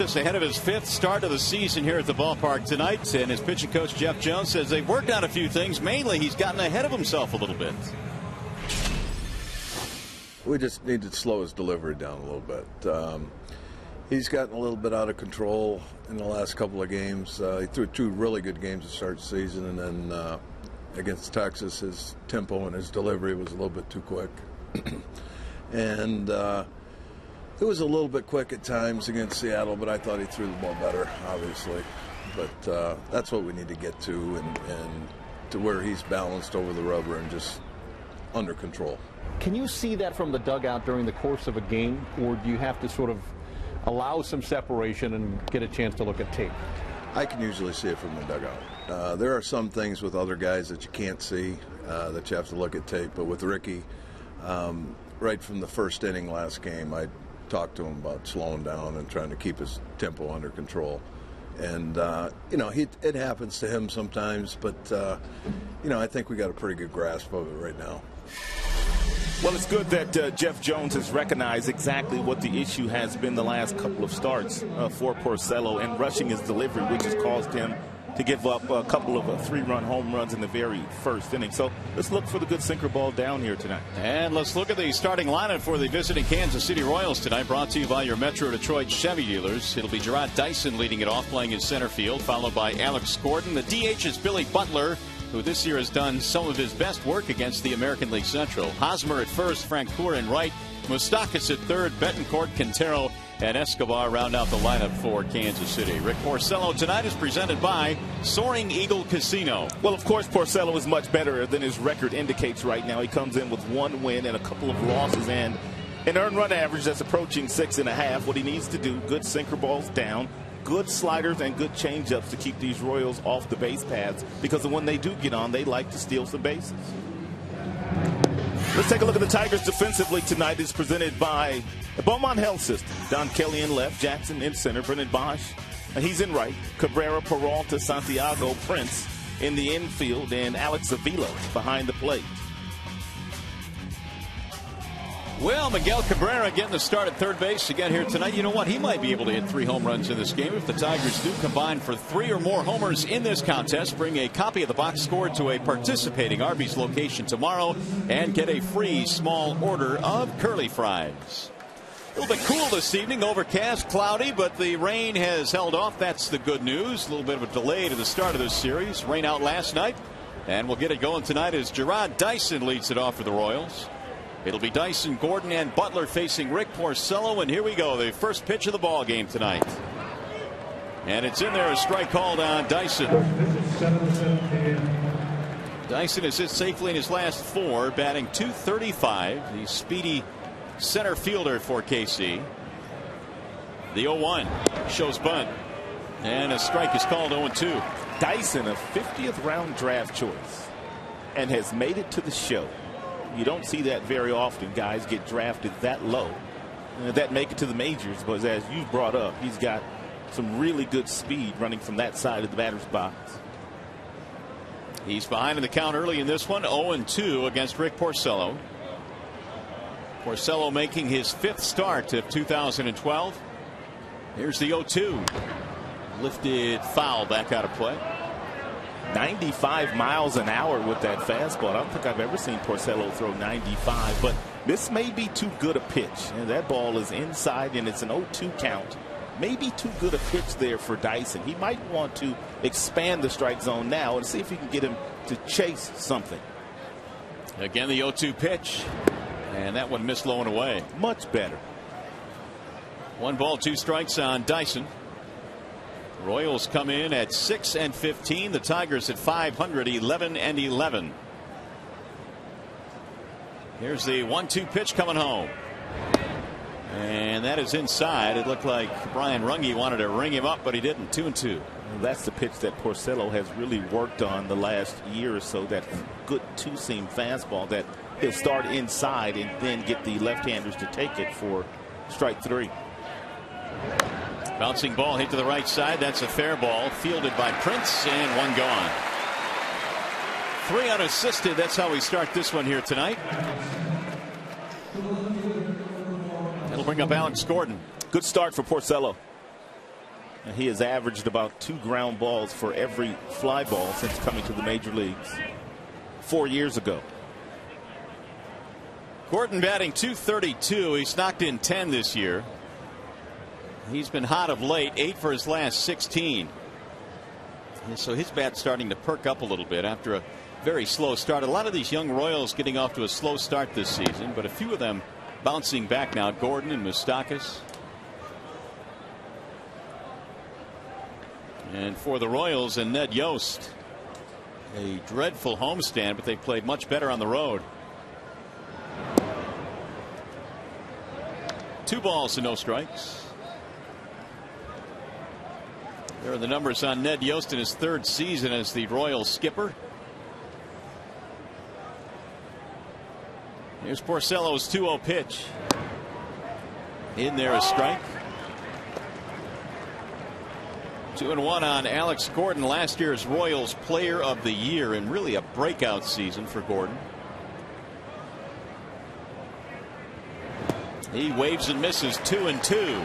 Ahead of his 5th start of the season here at the ballpark tonight, and his pitching coach Jeff Jones says they've worked on a few things. Mainly, he's gotten ahead of himself a little bit. We just need to slow his delivery down a little bit. He's gotten a little bit out of control in the last couple of games. He threw 2 really good games to start the season, and then against Texas, his tempo and his delivery was a little bit too quick. And it was a little bit quick at times against Seattle, but I thought he threw the ball better, obviously. But that's what we need to get to, and to where he's balanced over the rubber and just under control. Can you see that from the dugout during the course of a game, or do you have to sort of allow some separation and get a chance to look at tape? I can usually see it from the dugout. There are some things with other guys that you can't see, that you have to look at tape. But with Ricky, right from the first inning last game, I talked to him about slowing down and trying to keep his tempo under control. And, it happens to him sometimes, but, I think we got a pretty good grasp of it right now. Well, it's good that Jeff Jones has recognized exactly what the issue has been the last couple of starts for Porcello, and rushing his delivery, which has caused him to give up a couple of 3-run home runs in the very first inning. So let's look for the good sinker ball down here tonight. And let's look at the starting lineup for the visiting Kansas City Royals tonight, brought to you by your Metro Detroit Chevy dealers. It'll be Gerard Dyson leading it off, playing in center field, followed by Alex Gordon. The DH is Billy Butler, who this year has done some of his best work against the American League Central. Hosmer at first, Francoeur in right, Moustakas at third, Betancourt, Quintero, and Escobar round out the lineup for Kansas City. Rick Porcello tonight is presented by Soaring Eagle Casino. Well, of course, Porcello is much better than his record indicates right now. He comes in with 1 win and a couple of losses and an earned run average that's approaching 6.5. What he needs to do, good sinker balls down, good sliders and good changeups to keep these Royals off the base paths, because when they do get on, they like to steal some bases. Let's take a look at the Tigers defensively tonight. It's presented by the Beaumont Health System. Don Kelly in left, Jackson in center, Brennan Bosch, and he's in right. Cabrera, Peralta, Santiago, Prince in the infield, and Alex Avila behind the plate. Well, Miguel Cabrera getting the start at third base again here tonight. You know what? He might be able to hit 3 home runs in this game if the Tigers do combine for 3 or more homers in this contest. Bring a copy of the box score to a participating Arby's location tomorrow and get a free small order of curly fries. A little bit cool this evening, overcast, cloudy, but the rain has held off. That's the good news. A little bit of a delay to the start of this series. Rain out last night, and we'll get it going tonight as Gerard Dyson leads it off for the Royals. It'll be Dyson, Gordon, and Butler facing Rick Porcello, and here we go, the first pitch of the ball game tonight. And it's in there, a strike called on Dyson. Dyson has hit safely in his last 4, batting .235. The speedy center fielder for KC. The 0-1 shows bunt, and a strike is called. 0-2. Dyson, a 50th round draft choice, and has made it to the show. You don't see that very often. Guys get drafted that low that make it to the majors, but as you brought up, he's got some really good speed running from that side of the batter's box. He's behind in the count early in this one. 0-2 against Rick Porcello. Porcello making his 5th start of 2012. Here's the 0-2. Lifted foul, back out of play. 95 miles an hour with that fastball. I don't think I've ever seen Porcello throw 95, but this may be too good a pitch. And that ball is inside, and it's an 0-2 count. Maybe too good a pitch there for Dyson. He might want to expand the strike zone now and see if he can get him to chase something. Again, the 0-2 pitch, and that one missed low and away. Much better. 1 ball, 2 strikes on Dyson. Royals come in at 6-15. The Tigers at 500, 11-11. Here's the 1-2 pitch coming home. And that is inside. It looked like Brian Runge wanted to ring him up, but he didn't. 2-2. That's the pitch that Porcello has really worked on the last year or so. That good 2-seam fastball that he'll start inside and then get the left-handers to take it for strike 3. Bouncing ball hit to the right side. That's a fair ball, fielded by Prince, and 1 gone. 3 unassisted. That's how we start this one here tonight. That'll bring up Alex Gordon. Good start for Porcello. And he has averaged about 2 ground balls for every fly ball since coming to the major leagues 4 years ago. Gordon batting .232. He's knocked in 10 this year. He's been hot of late, 8 for his last 16. And so his bat's starting to perk up a little bit after a very slow start. A lot of these young Royals getting off to a slow start this season, but a few of them bouncing back now. Gordon and Moustakas. And for the Royals and Ned Yost, a dreadful homestand, but they played much better on the road. 2 balls and no strikes. There are the numbers on Ned Yost in his 3rd season as the Royals skipper. Here's Porcello's 2-0 pitch. In there, a strike. 2-1 on Alex Gordon, last year's Royals Player of the Year, and really a breakout season for Gordon. He waves and misses, 2-2.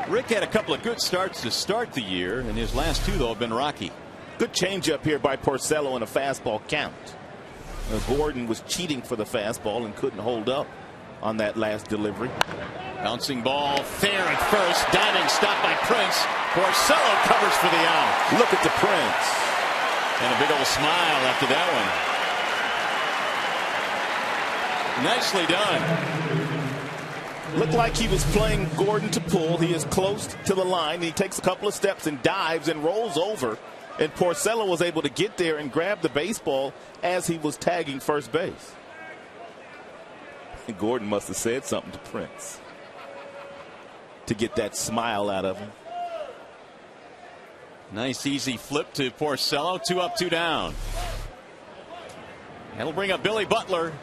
Rick had a couple of good starts to start the year, and his last 2, though, have been rocky. Good changeup here by Porcello in a fastball count. Gordon was cheating for the fastball and couldn't hold up on that last delivery. Bouncing ball fair at first. Diving stop by Prince. Porcello covers for the out. Look at the Prince. And a big old smile after that one. Nicely done. Looked like he was playing Gordon to pull. He is close to the line. He takes a couple of steps and dives and rolls over. And Porcello was able to get there and grab the baseball as he was tagging first base. And Gordon must have said something to Prince to get that smile out of him. Nice easy flip to Porcello. 2 up, 2 down. That'll bring up Billy Butler.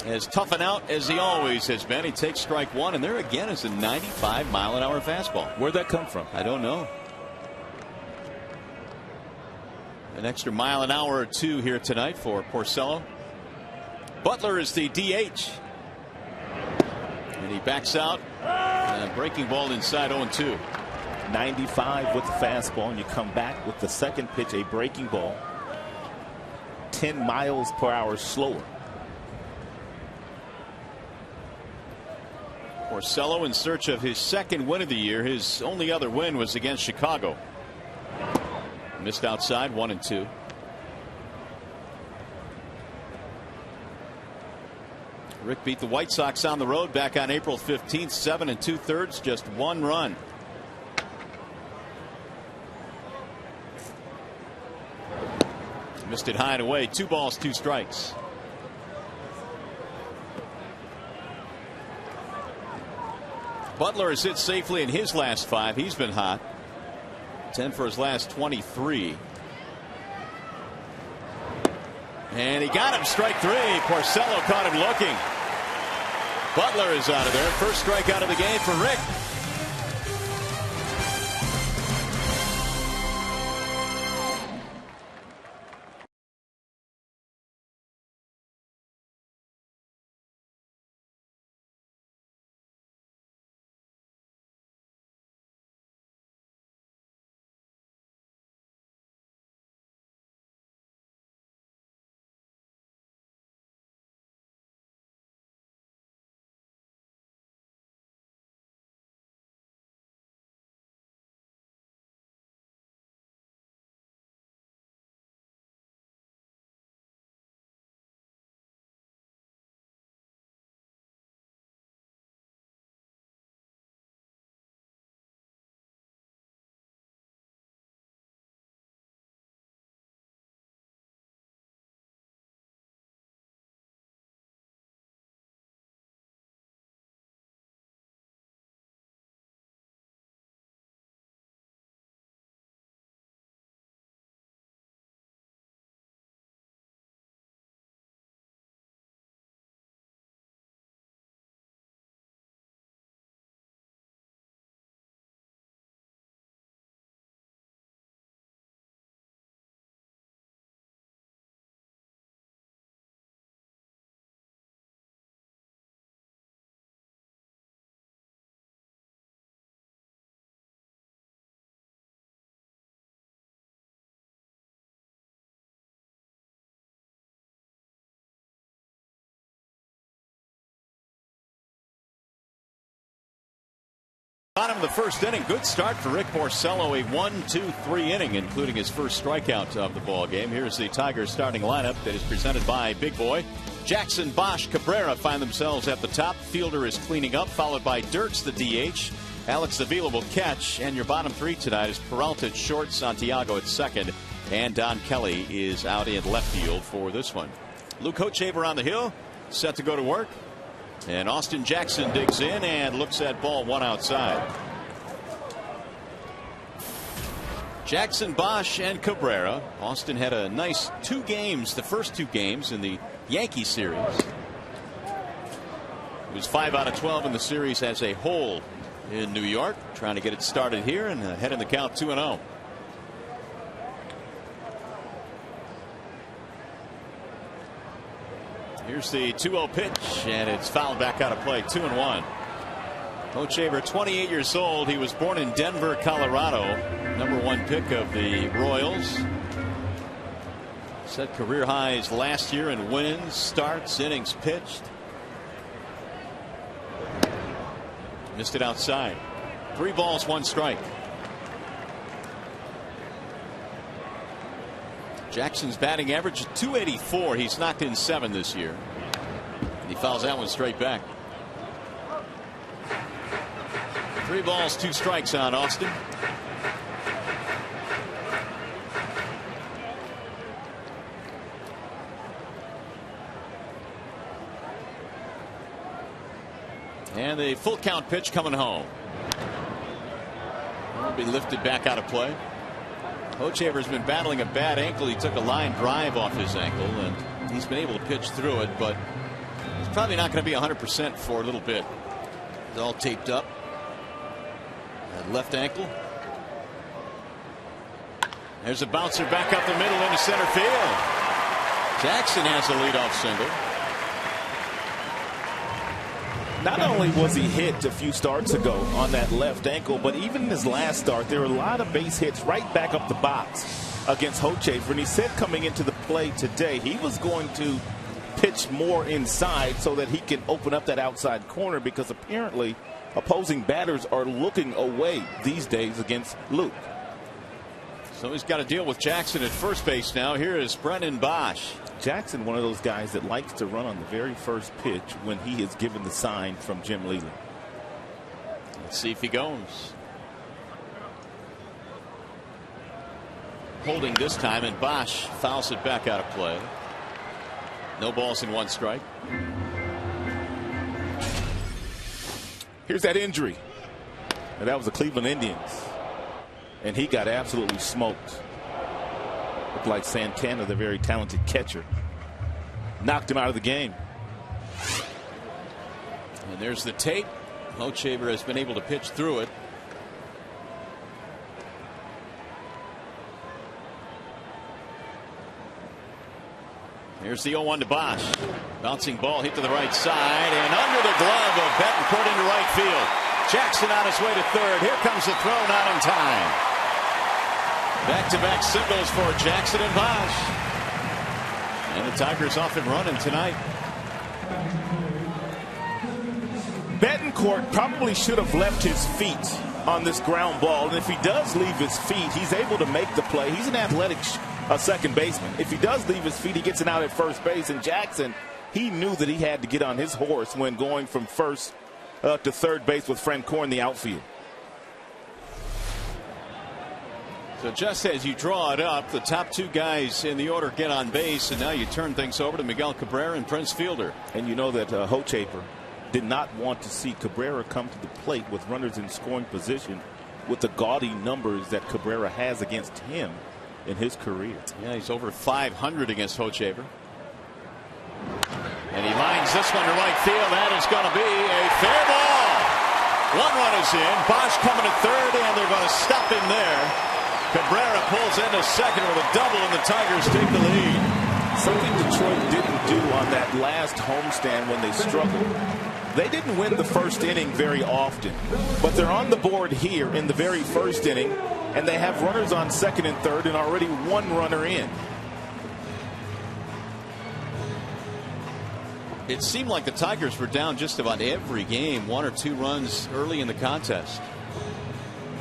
As tough and out as he always has been. He takes strike 1, and there again is a 95-mile-an-hour fastball. Where'd that come from? I don't know. An extra mile an hour or 2 here tonight for Porcello. Butler is the DH. And he backs out. Breaking ball inside 0-2. 95 with the fastball, and you come back with the second pitch, a breaking ball. 10 miles per hour slower. Porcello in search of his 2nd win of the year. His only other win was against Chicago. Missed outside, 1-2. Rick beat the White Sox on the road back on April 15th, 7 2/3, just 1 run. Missed it high and away. 2 balls, 2 strikes. Butler has hit safely in his last 5. He's been hot. 10 for his last 23. And he got him, strike 3. Porcello caught him looking. Butler is out of there. First strikeout of the game for Rick. Bottom of the first inning. Good start for Rick Porcello. A 1-2-3 inning, including his first strikeout of the ball game. Here's the Tigers starting lineup that is presented by Big Boy. Jackson, Bosch, Cabrera find themselves at the top. Fielder is cleaning up, followed by Dirks, the DH. Alex Avila will catch, and your bottom three tonight is Peralta at short, Santiago at second, and Don Kelly is out in left field for this one. Luke Hochevar on the hill, set to go to work, and Austin Jackson digs in and looks at ball one outside. Jackson, Bosch, and Cabrera. Austin had a nice 2 games, the first 2 games in the Yankee series. It was 5 out of 12 in the series as a whole in New York. Trying to get it started here and head in the count 2-0. Here's the 2-0 pitch, and it's fouled back out of play. 2-1. Hochevar, 28 years old. He was born in Denver, Colorado. #1 pick of the Royals. Set career highs last year in wins, starts, innings pitched. Missed it outside. 3 balls, 1 strike. Jackson's batting average .284. He's knocked in 7 this year. He fouls that one straight back. 3 balls, 2 strikes on Austin. And the full count pitch coming home. Will be lifted back out of play. Hochevar's been battling a bad ankle. He took a line drive off his ankle, and he's been able to pitch through it, but he's probably not going to be 100% for a little bit. It's all taped up. That left ankle. There's a bouncer back up the middle into center field. Jackson has a leadoff single. Not only was he hit a few starts ago on that left ankle, but even in his last start, there were a lot of base hits right back up the box against Hochevar. And he said coming into the play today, he was going to pitch more inside so that he can open up that outside corner, because apparently opposing batters are looking away these days against Luke. So he's got to deal with Jackson at first base now. Here is Brendan Bosch. Jackson, one of those guys that likes to run on the very first pitch when he is given the sign from Jim Leyland. Let's see if he goes. Holding this time, and Bosch fouls it back out of play. No balls and 1 strike. Here's that injury. And that was the Cleveland Indians. And he got absolutely smoked. Looked like Santana, the very talented catcher, knocked him out of the game. And there's the tape. Hochevar has been able to pitch through it. Here's the 0-1 to Bosch. Bouncing ball hit to the right side and under the glove of Betancourt into right field. Jackson on his way to third. Here comes the throw, not in time. Back-to-back singles for Jackson and Bosch. And the Tigers off and running tonight. Betancourt probably should have left his feet on this ground ball. And if he does leave his feet, he's able to make the play. He's an athletic second baseman. If he does leave his feet, he gets it out at first base. And Jackson, he knew that he had to get on his horse when going from first to third base with Francoeur in the outfield. So just as you draw it up, the top 2 guys in the order get on base, and now you turn things over to Miguel Cabrera and Prince Fielder. And you know that Hochevar did not want to see Cabrera come to the plate with runners in scoring position with the gaudy numbers that Cabrera has against him in his career. Yeah, he's over 500 against Hochevar. And he lines this one to right field. That is going to be a fair ball. 1 run is in. Bosch coming to third, and they're going to stop him there. Cabrera pulls into second with a double, and the Tigers take the lead. Something Detroit didn't do on that last homestand when they struggled. They didn't win the first inning very often, but they're on the board here in the very first inning, and they have runners on second and third and already 1 runner in. It seemed like the Tigers were down just about every game, 1 or 2 runs early in the contest.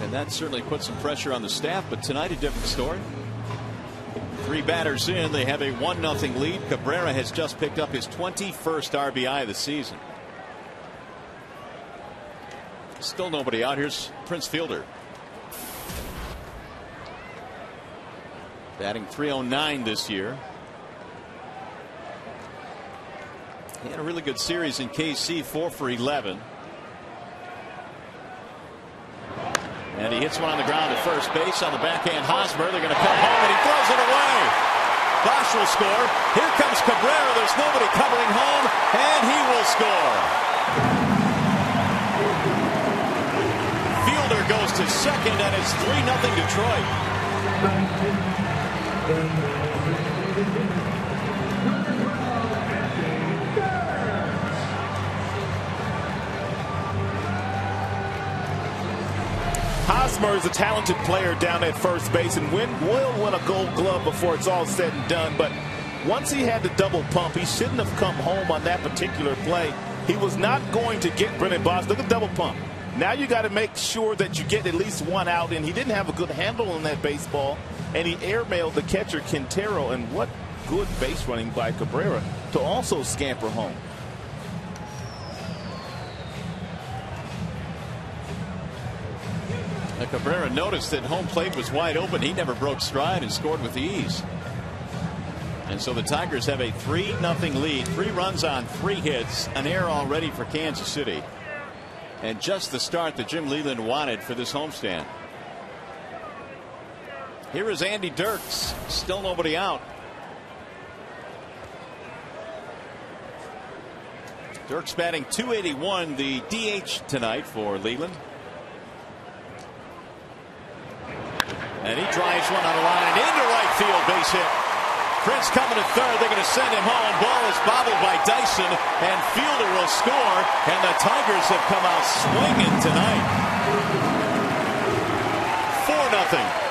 And that certainly put some pressure on the staff, but tonight a different story. 3 batters in, they have a 1-0 lead. Cabrera has just picked up his 21st RBI of the season. Still nobody out. Here's Prince Fielder. Batting .309 this year. He had a really good series in KC, 4 for 11. And he hits one on the ground at first base on the backhand. Hosmer, they're going to come home, and he throws it away. Bosch will score. Here comes Cabrera. There's nobody covering home, and he will score. Fielder goes to second, and it's 3-0 Detroit. Hosmer is a talented player down at first base and will win a Gold Glove before it's all said and done. But once he had the double pump, he shouldn't have come home on that particular play. He was not going to get Brennan Bosch. Look at the double pump. Now you got to make sure that you get at least one out, and he didn't have a good handle on that baseball, and he airmailed the catcher Quintero. And what good base running by Cabrera to also scamper home. Cabrera noticed that home plate was wide open. He never broke stride and scored with ease. And so the Tigers have a 3-0 lead. 3 runs on 3 hits. An error already for Kansas City. And just the start that Jim Leyland wanted for this homestand. Here is Andy Dirks. Still nobody out. Dirks batting .281, the DH tonight for Leyland. And he drives one on the line into right field, base hit. Prince coming to third. They're going to send him home. Ball is bobbled by Dyson, and Fielder will score. And the Tigers have come out swinging tonight. 4-0.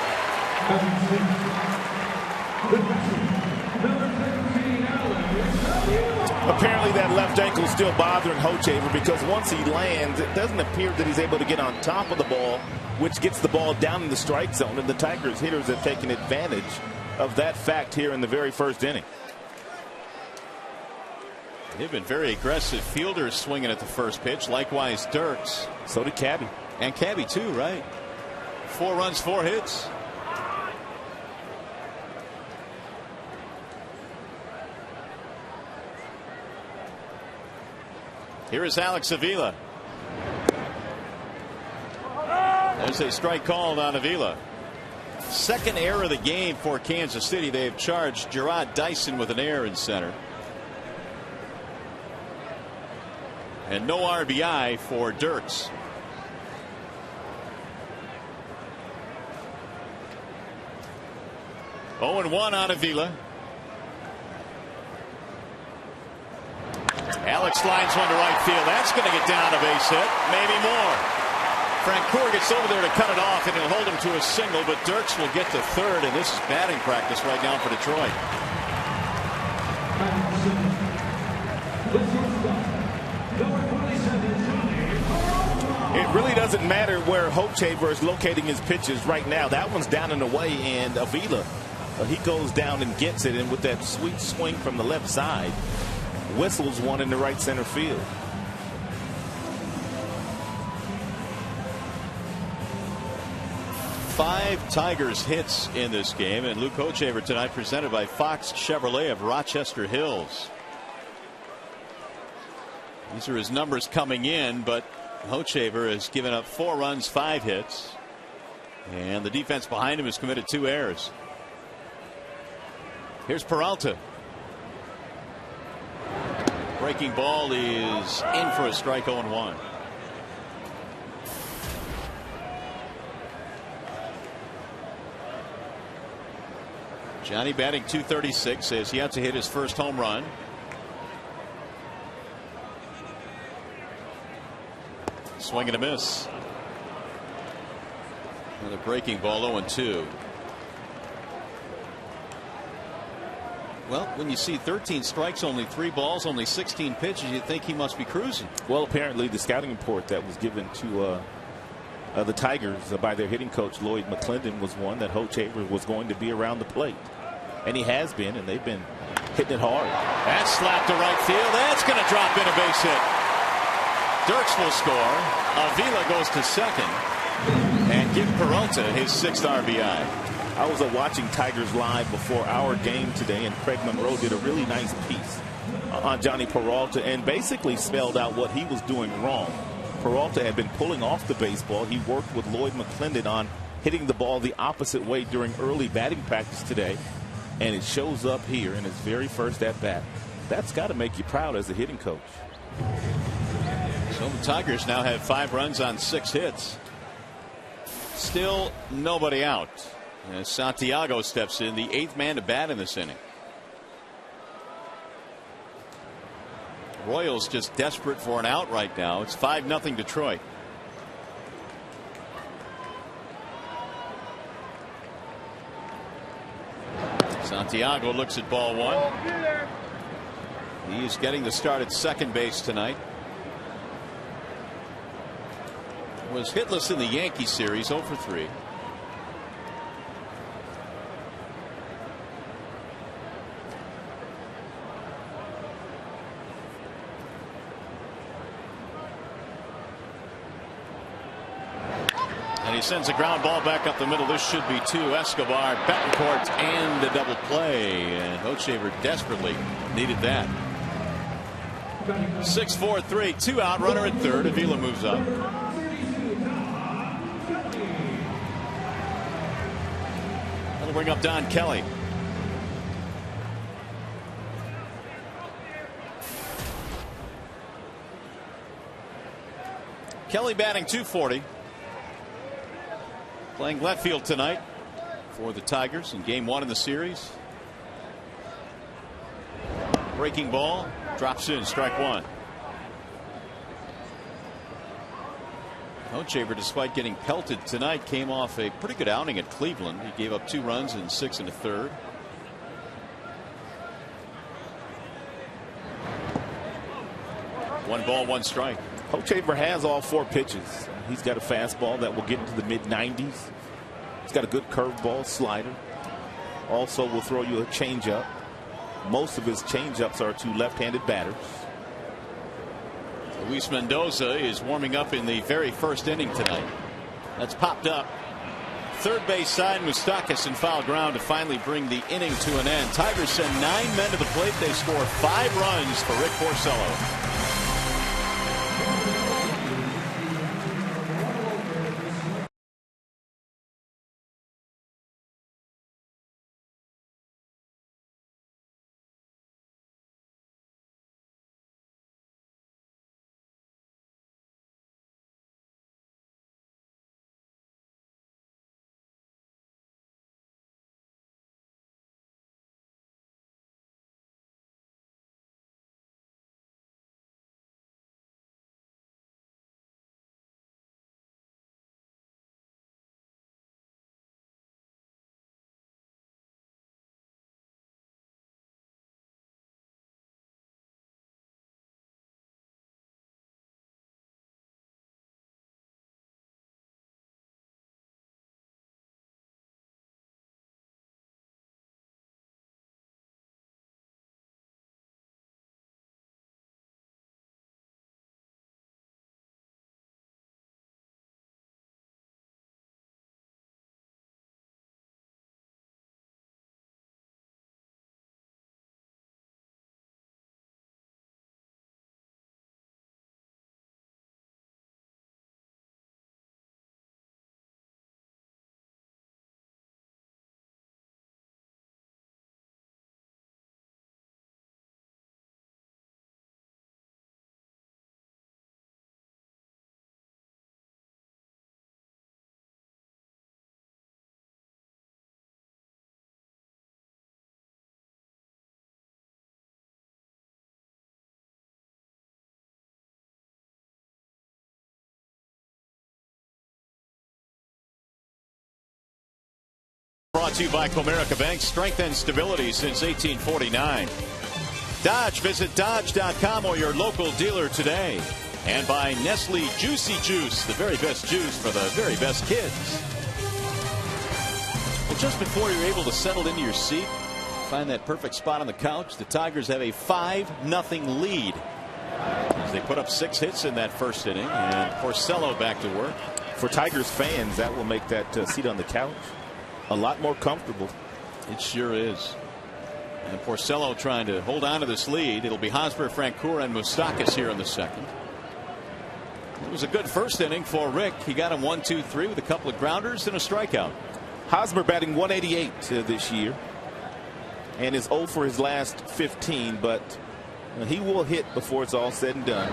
Apparently that left ankle is still bothering Hochevar, because once he lands, it doesn't appear that he's able to get on top of the ball, which gets the ball down in the strike zone. And the Tigers hitters have taken advantage of that fact here in the very first inning. They've been very aggressive. Fielder swinging at the first pitch. Likewise Dirks. So did Cabby. And Cabby too, right? 4 runs, 4 hits. Here is Alex Avila. There's a strike called on Avila. Second error of the game for Kansas City. They have charged Gerard Dyson with an error in center. And no RBI for Dirks. Oh, 0-1 on Avila. Alex lines one to right field. That's going to get down a base hit. Maybe more. Francoeur gets over there to cut it off, and he'll hold him to a single, but Dirks will get to third, and this is batting practice right now for Detroit. It really doesn't matter where Hochevar is locating his pitches right now. That one's down and away, and Avila, he goes down and gets it, and with that sweet swing from the left side, whistles one in the right center field. Five Tigers hits in this game, and Luke Hochevar tonight presented by Fox Chevrolet of Rochester Hills. These are his numbers coming in, but Hochevar has given up 4 runs, 5 hits, and the defense behind him has committed 2 errors. Here's Peralta. Breaking ball is in for a strike. 0-1. Johnny batting .236 says he has to hit his first home run. Swing and a miss. Another breaking ball. 0-2. Well, when you see 13 strikes, only 3 balls, only 16 pitches, you think he must be cruising. Well, apparently the scouting report that was given to the Tigers by their hitting coach Lloyd McClendon was one that Hochevar was going to be around the plate. And he has been, and they've been hitting it hard. That's slapped to right field. That's going to drop in a base hit. Dirks will score. Avila goes to second and give Peralta his 6th RBI. I was watching Tigers live before our game today, and Craig Monroe did a really nice piece on Johnny Peralta and basically spelled out what he was doing wrong. Peralta had been pulling off the baseball. He worked with Lloyd McClendon on hitting the ball the opposite way during early batting practice today, and it shows up here in his very first at bat. That's got to make you proud as a hitting coach. So the Tigers now have 5 runs on 6 hits. Still nobody out as Santiago steps in, the 8th man to bat in this inning. Royals just desperate for an out right now. It's 5-0 Detroit. Santiago looks at ball 1. He is getting the start at second base tonight. Was hitless in the Yankee series, 0 for 3. And he sends a ground ball back up the middle. This should be 2. Escobar, Betancourt, and a double play. And Hochevar desperately needed that. 6-4-3, 2 out, runner at third. Avila moves up. That'll bring up Don Kelly. Kelly batting .240. Playing left field tonight for the Tigers in game 1 in the series. Breaking ball drops in, strike 1. Hochevar, despite getting pelted tonight, came off a pretty good outing at Cleveland. He gave up 2 runs in 6 1/3. One ball, 1 strike. Hochevar has all 4 pitches. He's got a fastball that will get into the mid-90s. He's got a good curveball, slider. Also will throw you a changeup. Most of his changeups are to left-handed batters. Luis Mendoza is warming up in the very first inning tonight. That's popped up. Third base side, Moustakas in foul ground to finally bring the inning to an end. Tigers send 9 men to the plate. They score 5 runs for Rick Porcello. Brought to you by Comerica Bank. Strength and stability since 1849. Dodge. Visit Dodge.com or your local dealer today. And by Nestle Juicy Juice, the very best juice for the very best kids. Well, just before you're able to settle into your seat, find that perfect spot on the couch, the Tigers have a 5-0 lead as they put up 6 hits in that first inning, and Porcello back to work. For Tigers fans, that will make that seat on the couch a lot more comfortable. It sure is. And Porcello trying to hold on to this lead. It'll be Hosmer, Francoeur, and Moustakas here in the second. It was a good first inning for Rick. He got him 1-2-3 with a couple of grounders and a strikeout. Hosmer batting 188 this year and is 0 for his last 15, but he will hit before it's all said and done.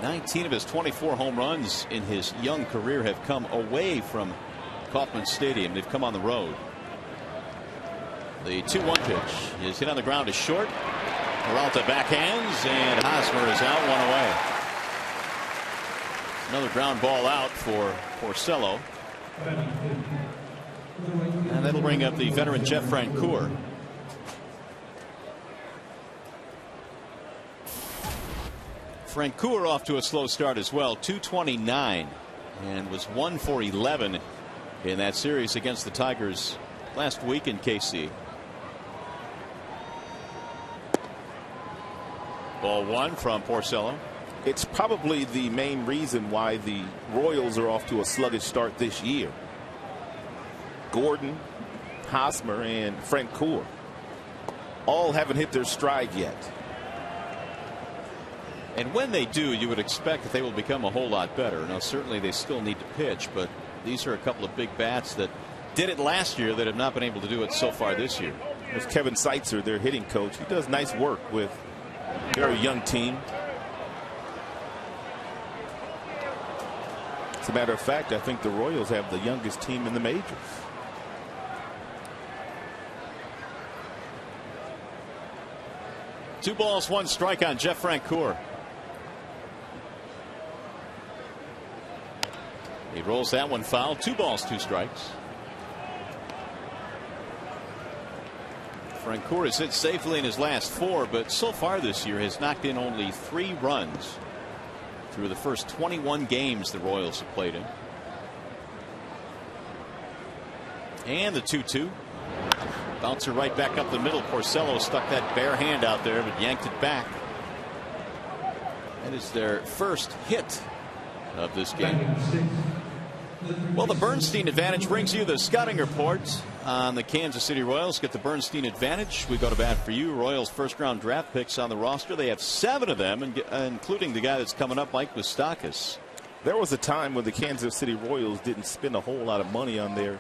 "19 of his 24 home runs in his young career have come away from Kauffman Stadium. They've come on the road." The 2-1 pitch is hit on the ground to short. Peralta backhands, and Hosmer is out, 1 away. Another ground ball out for Porcello. And that'll bring up the veteran Jeff Francoeur. Francoeur off to a slow start as well, 229, and was 1 for 11 in that series against the Tigers last week in KC. Ball 1 from Porcello. It's probably the main reason why the Royals are off to a sluggish start this year. Gordon, Hosmer, and Francoeur all haven't hit their stride yet. And when they do, you would expect that they will become a whole lot better. Now, certainly they still need to pitch, but these are a couple of big bats that did it last year that have not been able to do it so far this year. There's Kevin Seitzer, their hitting coach. He does nice work with a very young team. As a matter of fact, I think the Royals have the youngest team in the majors. Two balls, 1 strike on Jeff Francoeur. He rolls that one foul. 2 balls, 2 strikes. Francoeur has hit safely in his last 4, but so far this year has knocked in only 3 runs through the first 21 games the Royals have played in. And the 2-2. Bouncer right back up the middle. Porcello stuck that bare hand out there, but yanked it back. That is their first hit of this game. Well, the Bernstein Advantage brings you the scouting report on the Kansas City Royals. Get the Bernstein Advantage. We go to bat for you. Royals first round draft picks on the roster. They have 7 of them, including the guy that's coming up, Mike Moustakas. There was a time when the Kansas City Royals didn't spend a whole lot of money on their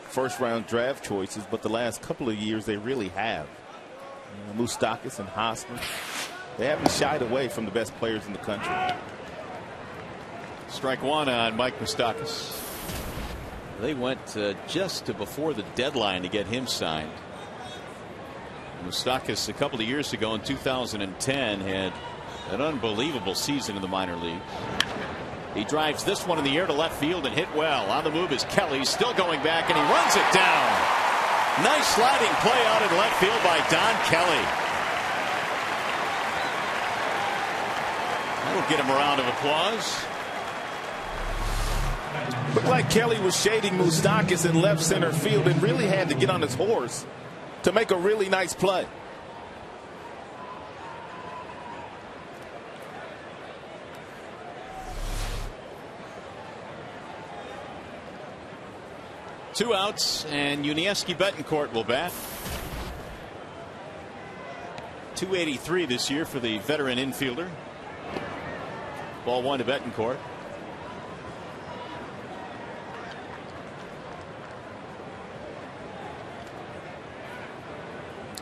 first round draft choices, but the last couple of years they really have. Moustakas and Hosmer, they haven't shied away from the best players in the country. Strike 1 on Mike Moustakas. They went just to before the deadline to get him signed. Moustakas a couple of years ago in 2010 had an unbelievable season in the minor leagues. He drives this one in the air to left field and hit well. On the move is Kelly, still going back, and he runs it down. Nice sliding play out in left field by Don Kelly. That'll get him a round of applause. Looked like Kelly was shading Moustakas in left center field and really had to get on his horse to make a really nice play. Two outs, and Yuniesky Betancourt will bat. 283 this year for the veteran infielder. Ball 1 to Betancourt.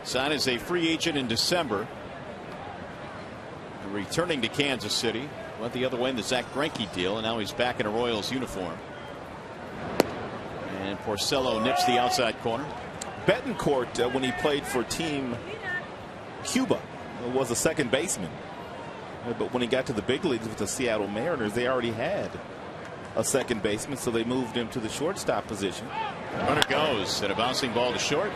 Signed as a free agent in December. Returning to Kansas City. Went the other way in the Zach Greinke deal, and now he's back in a Royals uniform. And Porcello nips the outside corner. Betancourt, when he played for Team Cuba, was a second baseman. But when he got to the big leagues with the Seattle Mariners, they already had a second baseman, so they moved him to the shortstop position. Runner goes, and a bouncing ball to short.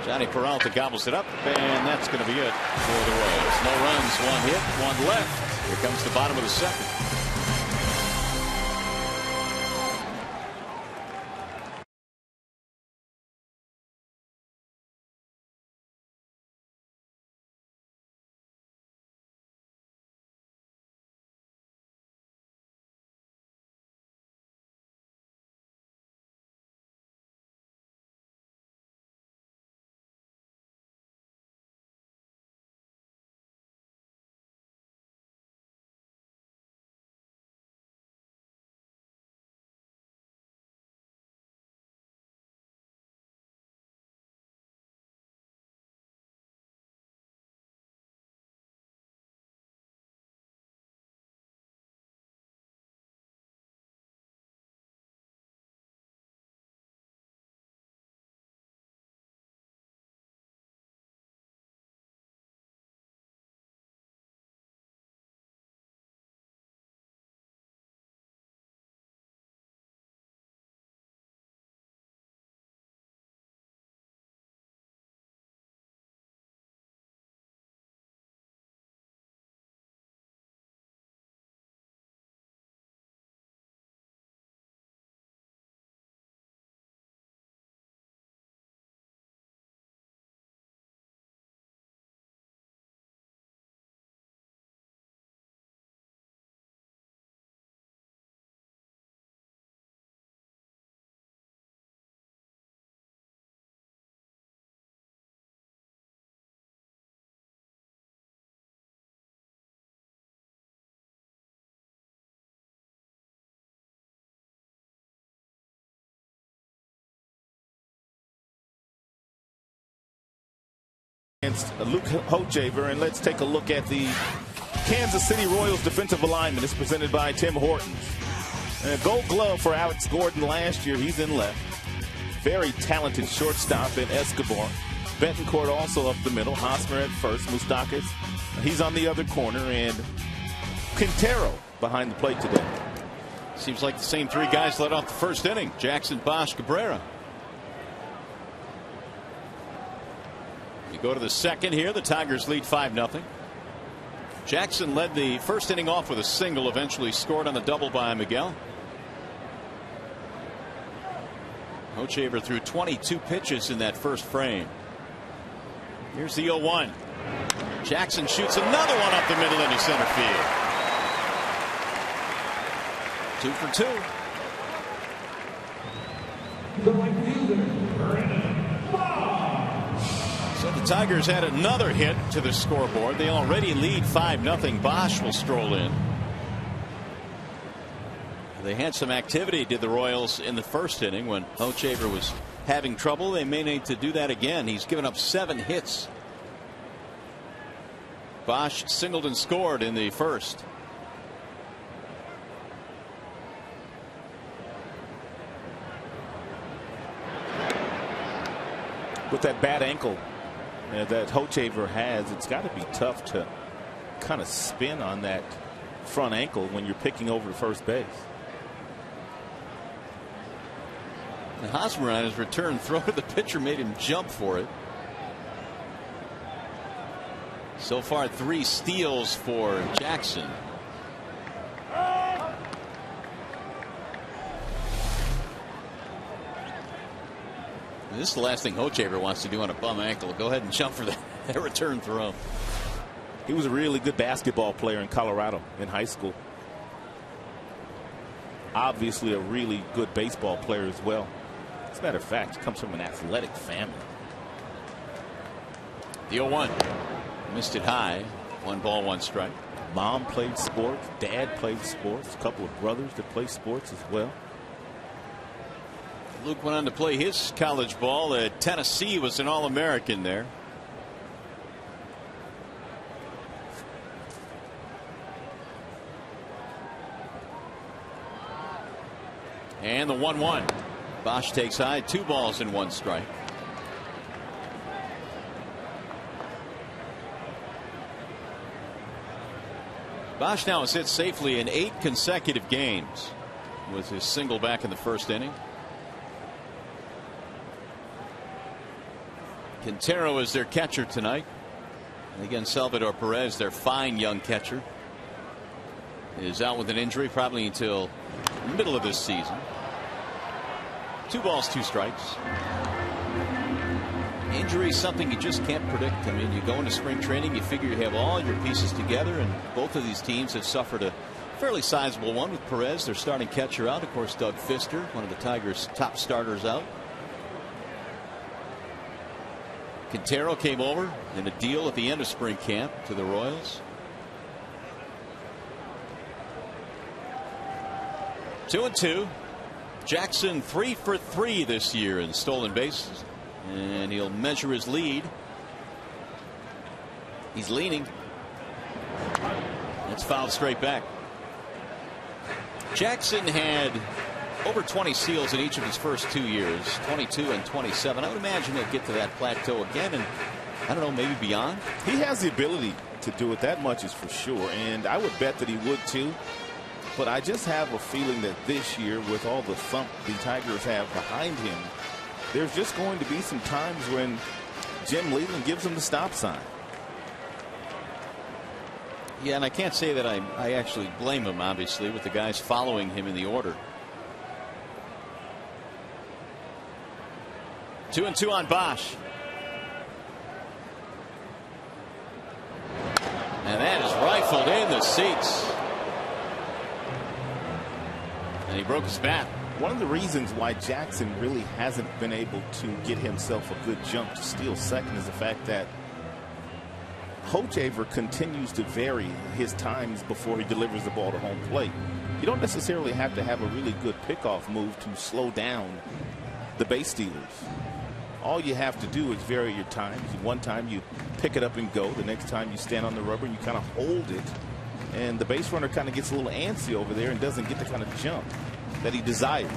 Johnny Peralta gobbles it up, and that's going to be it for the Royals. No runs, one hit, one left. Here comes the bottom of the second. Against Luke Hochevar, and let's take a look at the Kansas City Royals defensive alignment. It's presented by Tim Hortons. And a Gold Glove for Alex Gordon last year. He's in left. Very talented shortstop in Escobar. Betancourt also up the middle. Hosmer at first. Moustakas, he's on the other corner, and Quintero behind the plate today. Seems like the same three guys led off the first inning. Jackson, Bosch, Cabrera. You go to the second here. The Tigers lead 5-0. Jackson led the first inning off with a single, eventually scored on the double by Miguel. Hochevar threw 22 pitches in that first frame. Here's the 0-1. Jackson shoots another one up the middle into center field. 2 for 2. So the Tigers had another hit to the scoreboard. They already lead 5-0. Bosch will stroll in. They had some activity, did the Royals, in the first inning when Hochevar was having trouble. They may need to do that again. He's given up 7 hits. Bosch singled and scored in the first. With that bad ankle that Hochevar has, it's got to be tough to kind of spin on that front ankle when you're picking over to first base. And Hosmer on his return throw to the pitcher made him jump for it. So far 3 steals for Jackson. This is the last thing Hochevar wants to do on a bum ankle. Go ahead and jump for that return throw. He was a really good basketball player in Colorado in high school. Obviously a really good baseball player as well. As a matter of fact, he comes from an athletic family. The 0-1. Missed it high. 1 ball, 1 strike. Mom played sports. Dad played sports. A couple of brothers that play sports as well. Luke went on to play his college ball at Tennessee. Was an All-American there. And the 1-1. Bosch takes high. 2 balls and 1 strike. Bosch now has hit safely in 8 consecutive games with his single back in the first inning. Quintero is their catcher tonight. And again, Salvador Perez, their fine young catcher, is out with an injury probably until the middle of this season. 2 balls, 2 strikes. Injury is something you just can't predict. I mean, you go into spring training, you figure you have all your pieces together, and both of these teams have suffered a fairly sizable one with Perez, their starting catcher, out. Of course, Doug Fister, one of the Tigers' top starters, out. Quintero came over in a deal at the end of spring camp to the Royals. 2-2. Jackson 3 for 3 this year in stolen bases, and he'll measure his lead. He's leaning. It's fouled straight back. Jackson had over 20 steals in each of his first 2 years, 22 and 27. I would imagine he'll get to that plateau again, and I don't know, maybe beyond. He has the ability to do it, that much is for sure, and I would bet that he would too. But I just have a feeling that this year, with all the thump the Tigers have behind him, there's just going to be some times when Jim Leyland gives him the stop sign. Yeah, and I can't say that I actually blame him, obviously, with the guys following him in the order. 2-2 on Bosch. And that is rifled in the seats. And he broke his bat. One of the reasons why Jackson really hasn't been able to get himself a good jump to steal second is the fact that Hochevar continues to vary his times before he delivers the ball to home plate. You don't necessarily have to have a really good pickoff move to slow down the base stealers. All you have to do is vary your times. One time you pick it up and go. The next time you stand on the rubber and you kind of hold it. And the base runner kind of gets a little antsy over there and doesn't get the kind of jump that he desires.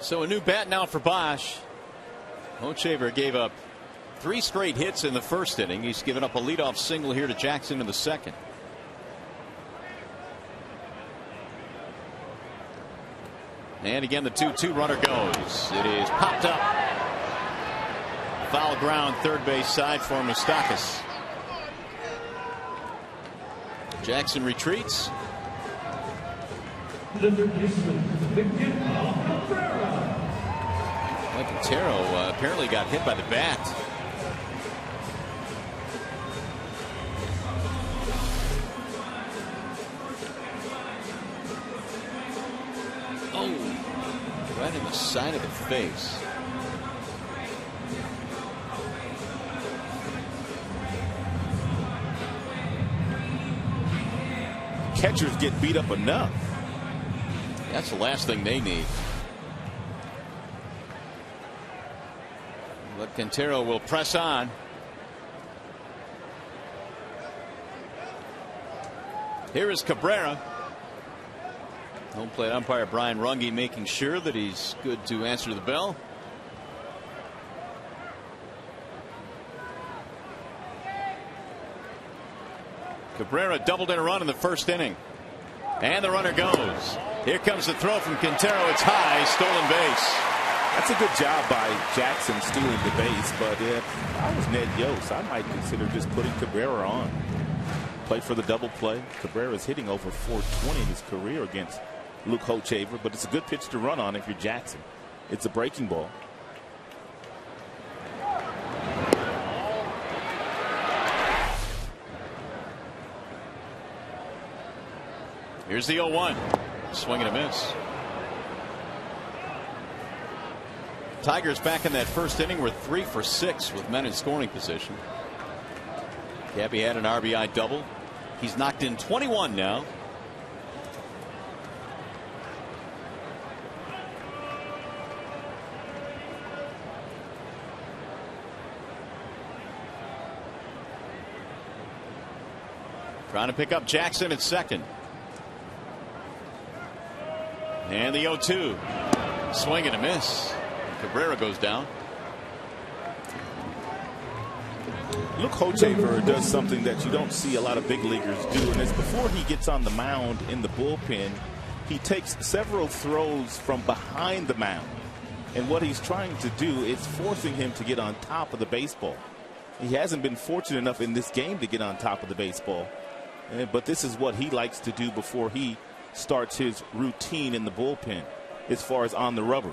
So a new bat now for Bosch. Hochevar gave up 3 straight hits in the first inning. He's given up a leadoff single here to Jackson in the second. And again, the 2-2 runner goes. It is popped up. Foul ground, third base side for Moustakas. Jackson retreats. Quintero apparently got hit by the bat. Oh, right in the side of the face. Catchers get beat up enough. That's the last thing they need. But Quintero will press on. Here is Cabrera. Home plate umpire Brian Runge making sure that he's good to answer the bell. Cabrera doubled in a run in the first inning. And the runner goes. Here comes the throw from Quintero. It's high, stolen base. That's a good job by Jackson stealing the base, but if I was Ned Yost, I might consider just putting Cabrera on. Play for the double play. Cabrera's hitting over 420 in his career against Luke Hochevar, but it's a good pitch to run on if you're Jackson. It's a breaking ball. Here's the 0-1. Swing and a miss. Tigers back in that first inning were 3 for 6 with men in scoring position. Gabby had an RBI double. He's knocked in 21 now. Trying to pick up Jackson at second. And the 0-2. Swing and a miss. Cabrera goes down. Luke Hochevar does something that you don't see a lot of big leaguers do, and it's before he gets on the mound in the bullpen, he takes several throws from behind the mound. And what he's trying to do is forcing him to get on top of the baseball. He hasn't been fortunate enough in this game to get on top of the baseball. But this is what he likes to do before he starts his routine in the bullpen as far as on the rubber.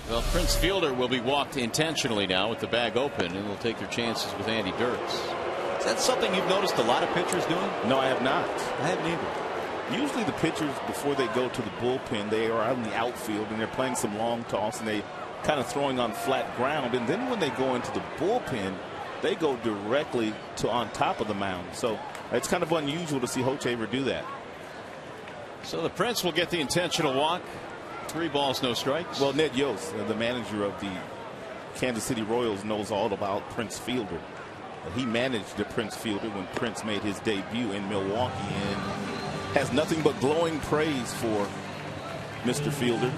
Well, Prince Fielder will be walked intentionally now with the bag open, and they'll take their chances with Andy Dirks. Is that something you've noticed a lot of pitchers doing? No, I have not. I haven't either. Usually the pitchers, before they go to the bullpen, they are out in the outfield and they're playing some long toss and they kind of throwing on flat ground. And then when they go into the bullpen, they go directly to on top of the mound. So it's kind of unusual to see Hochevar do that. So the Prince will get the intentional walk. 3 balls, no strikes. Well, Ned Yost, the manager of the Kansas City Royals, knows all about Prince Fielder. He managed the Prince Fielder when Prince made his debut in Milwaukee and has nothing but glowing praise for Mr. Fielder.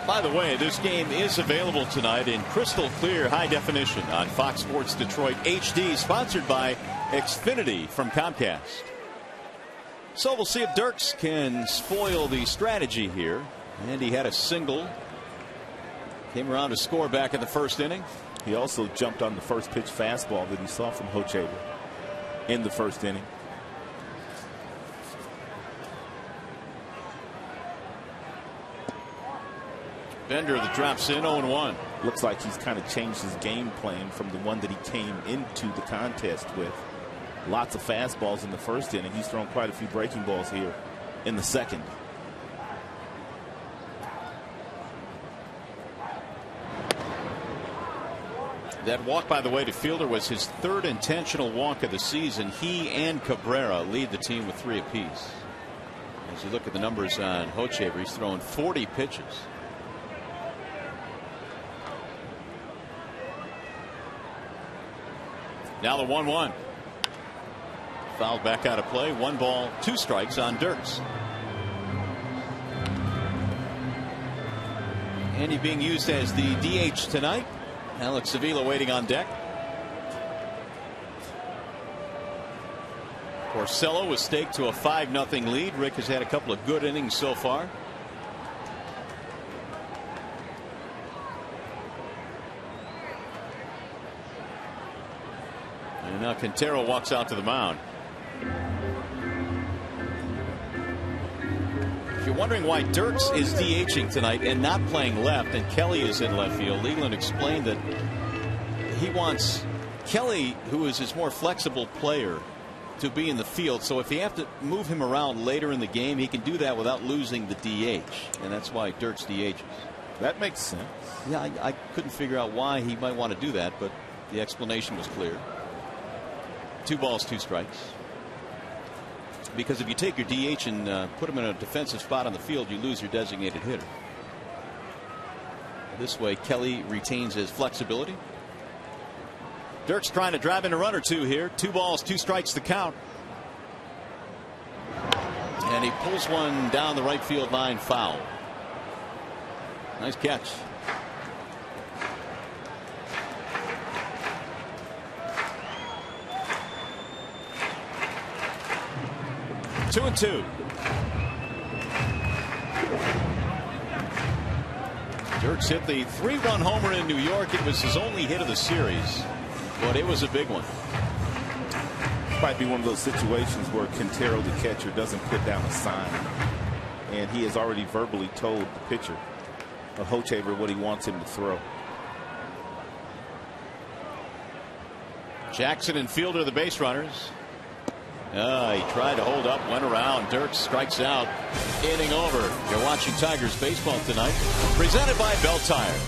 By the way, this game is available tonight in crystal clear high definition on Fox Sports Detroit HD, sponsored by Xfinity from Comcast. So we'll see if Dirks can spoil the strategy here. And he had a single. Came around to score back in the first inning. He also jumped on the first pitch fastball that he saw from Hochevar in the first inning. Bender that drops in 0-1. Looks like he's kind of changed his game plan from the one that he came into the contest with. Lots of fastballs in the first inning. He's thrown quite a few breaking balls here in the second. That walk, by the way, to Fielder was his 3rd intentional walk of the season. He and Cabrera lead the team with 3 apiece. As you look at the numbers on Hochevar, he's thrown 40 pitches. Now the 1-1. Fouled back out of play. 1 ball, 2 strikes on Dirks. And he being used as the DH tonight. Alex Avila waiting on deck. Porcello was staked to a 5-0 lead. Rick has had a couple of good innings so far. And now Quintero walks out to the mound. If you're wondering why Dirks is DHing tonight and not playing left and Kelly is in left field, Leland explained that he wants Kelly, who is his more flexible player, to be in the field. So if you have to move him around later in the game, he can do that without losing the DH. And that's why Dirks DHs. That makes sense. Yeah, I couldn't figure out why he might want to do that, but the explanation was clear. 2 balls, 2 strikes. Because if you take your DH and put him in a defensive spot on the field, you lose your designated hitter. This way, Kelly retains his flexibility. Dirks trying to drive in a run or 2 here. 2 balls, 2 strikes to count. And he pulls one down the right field line, foul. Nice catch. Two and 2. Dirks hit the 3-run homer in New York. It was his only hit of the series, but it was a big one. Might be one of those situations where Quintero, the catcher, doesn't put down a sign, and he has already verbally told the pitcher of Hochevar what he wants him to throw. Jackson and Fielder, the base runners. He tried to hold up, went around. Dirks strikes out. Inning over. You're watching Tigers baseball tonight, presented by Bell Tire.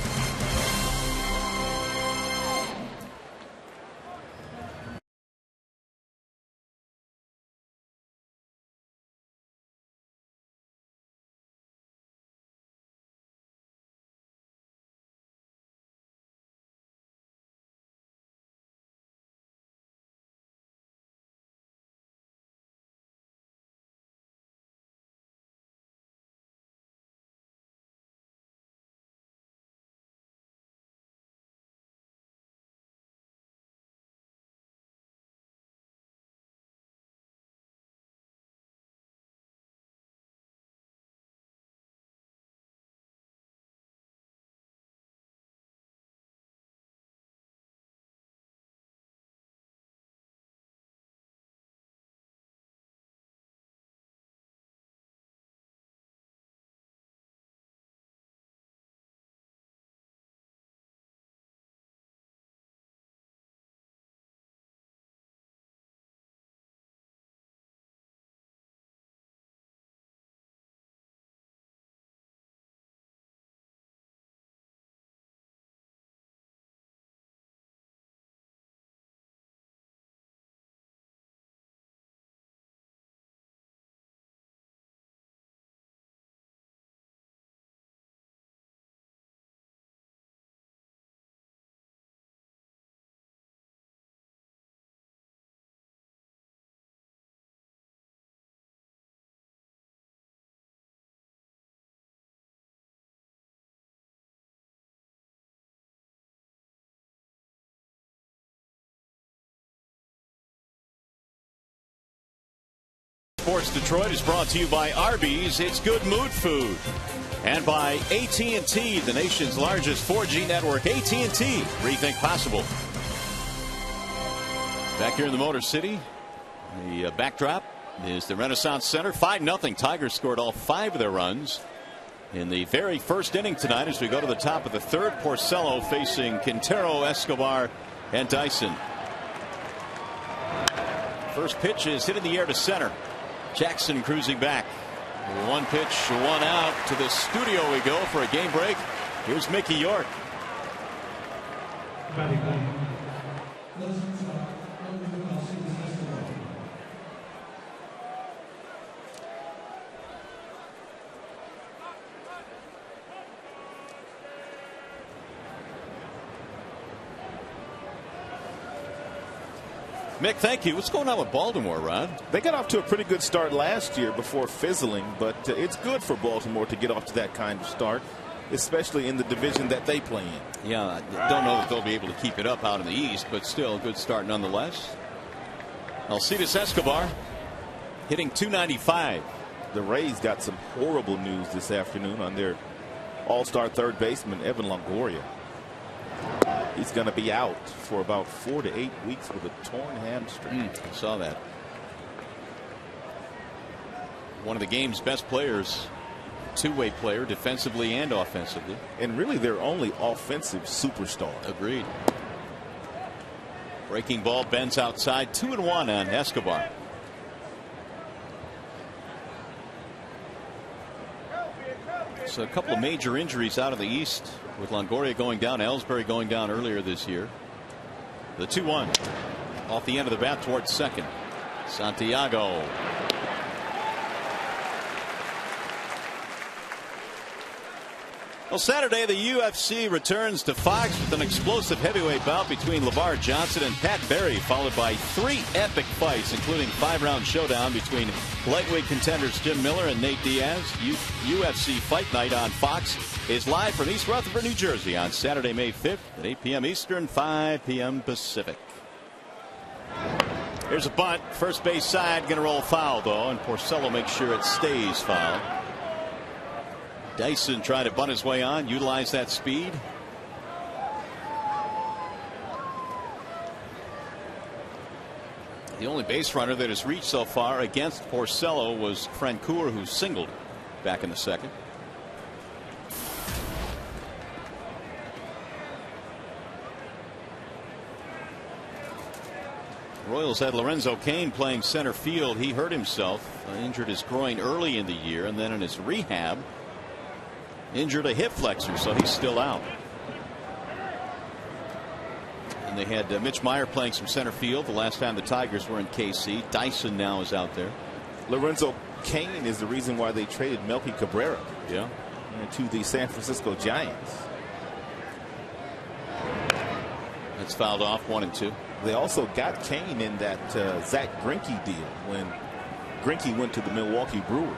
Sports Detroit is brought to you by Arby's. It's good mood food. And by AT&T, the nation's largest 4G network. AT&T, rethink possible. Back here in the Motor City, the backdrop is the Renaissance Center. 5-0. Tigers scored all 5 of their runs in the very first inning tonight as we go to the top of the third. Porcello facing Quintero, Escobar, and Dyson. First pitch is hit in the air to center. Jackson cruising back. 1 pitch, 1 out. To the studio we go for a game break. Here's Mickey York. Mick, thank you. What's going on with Baltimore, Ron? They got off to a pretty good start last year before fizzling, but it's good for Baltimore to get off to that kind of start, especially in the division that they play in. Yeah, I don't know if they'll be able to keep it up out in the East, but still a good start nonetheless. Alcides Escobar hitting .295. The Rays got some horrible news this afternoon on their all-star third baseman, Evan Longoria. He's going to be out for about 4 to 8 weeks with a torn hamstring. I saw that. One of the game's best players, two-way player, defensively and offensively. And really their only offensive superstar. Agreed. Breaking ball bends outside. 2-1 on Escobar. So a couple of major injuries out of the East, with Longoria going down, Ellsbury going down earlier this year. The 2-1 off the end of the bat towards second. Santiago. Well, Saturday the UFC returns to Fox with an explosive heavyweight bout between LeVar Johnson and Pat Barry, followed by 3 epic fights, including 5-round showdown between lightweight contenders Jim Miller and Nate Diaz. UFC Fight Night on Fox is live from East Rutherford, New Jersey on Saturday, May 5th at 8 p.m. Eastern, 5 p.m. Pacific. Here's a bunt. First base side going to roll foul, though, and Porcello makes sure it stays foul. Dyson tried to bunt his way on, utilize that speed. The only base runner that has reached so far against Porcello was Francoeur, who singled back in the second. Royals had Lorenzo Cain playing center field. He hurt himself, injured his groin early in the year, and then in his rehab injured a hip flexor, so he's still out. And they had Mitch Meyer playing some center field the last time the Tigers were in KC. Dyson now is out there. Lorenzo Cain is the reason why they traded Melky Cabrera to the San Francisco Giants. That's fouled off, 1-2. They also got Cain in that Zach Greinke deal when Greinke went to the Milwaukee Brewers.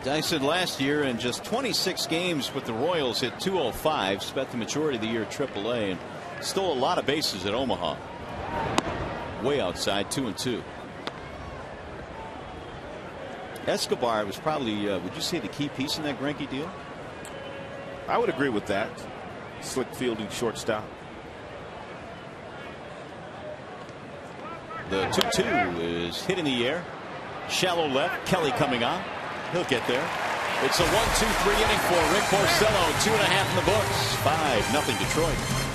Dyson last year in just 26 games with the Royals hit .205, spent the majority of the year at AAA, and stole a lot of bases at Omaha. Way outside, 2-2. Escobar was probably, would you say, the key piece in that Greinke deal? I would agree with that. Slick fielding shortstop. The 2-2 is hit in the air. Shallow left. Kelly coming on. He'll get there. It's a 1-2-3 inning for Rick Porcello. 2.5 in the books. 5-0 Detroit.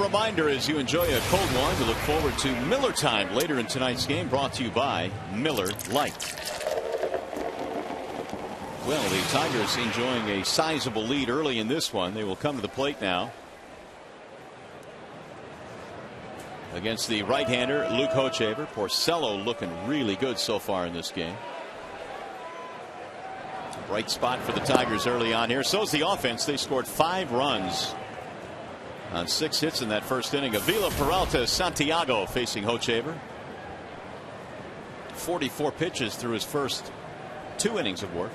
reminder as you enjoy a cold one to look forward to Miller Time later in tonight's game, brought to you by Miller Lite. Well, the Tigers enjoying a sizable lead early in this one. They will come to the plate now against the right-hander Luke Hochevar. Porcello looking really good so far in this game. Bright spot for the Tigers early on here. So's the offense. They scored 5 runs on 6 hits in that first inning. Avila, Peralta, Santiago facing Hochevar. 44 pitches through his first 2 innings of work.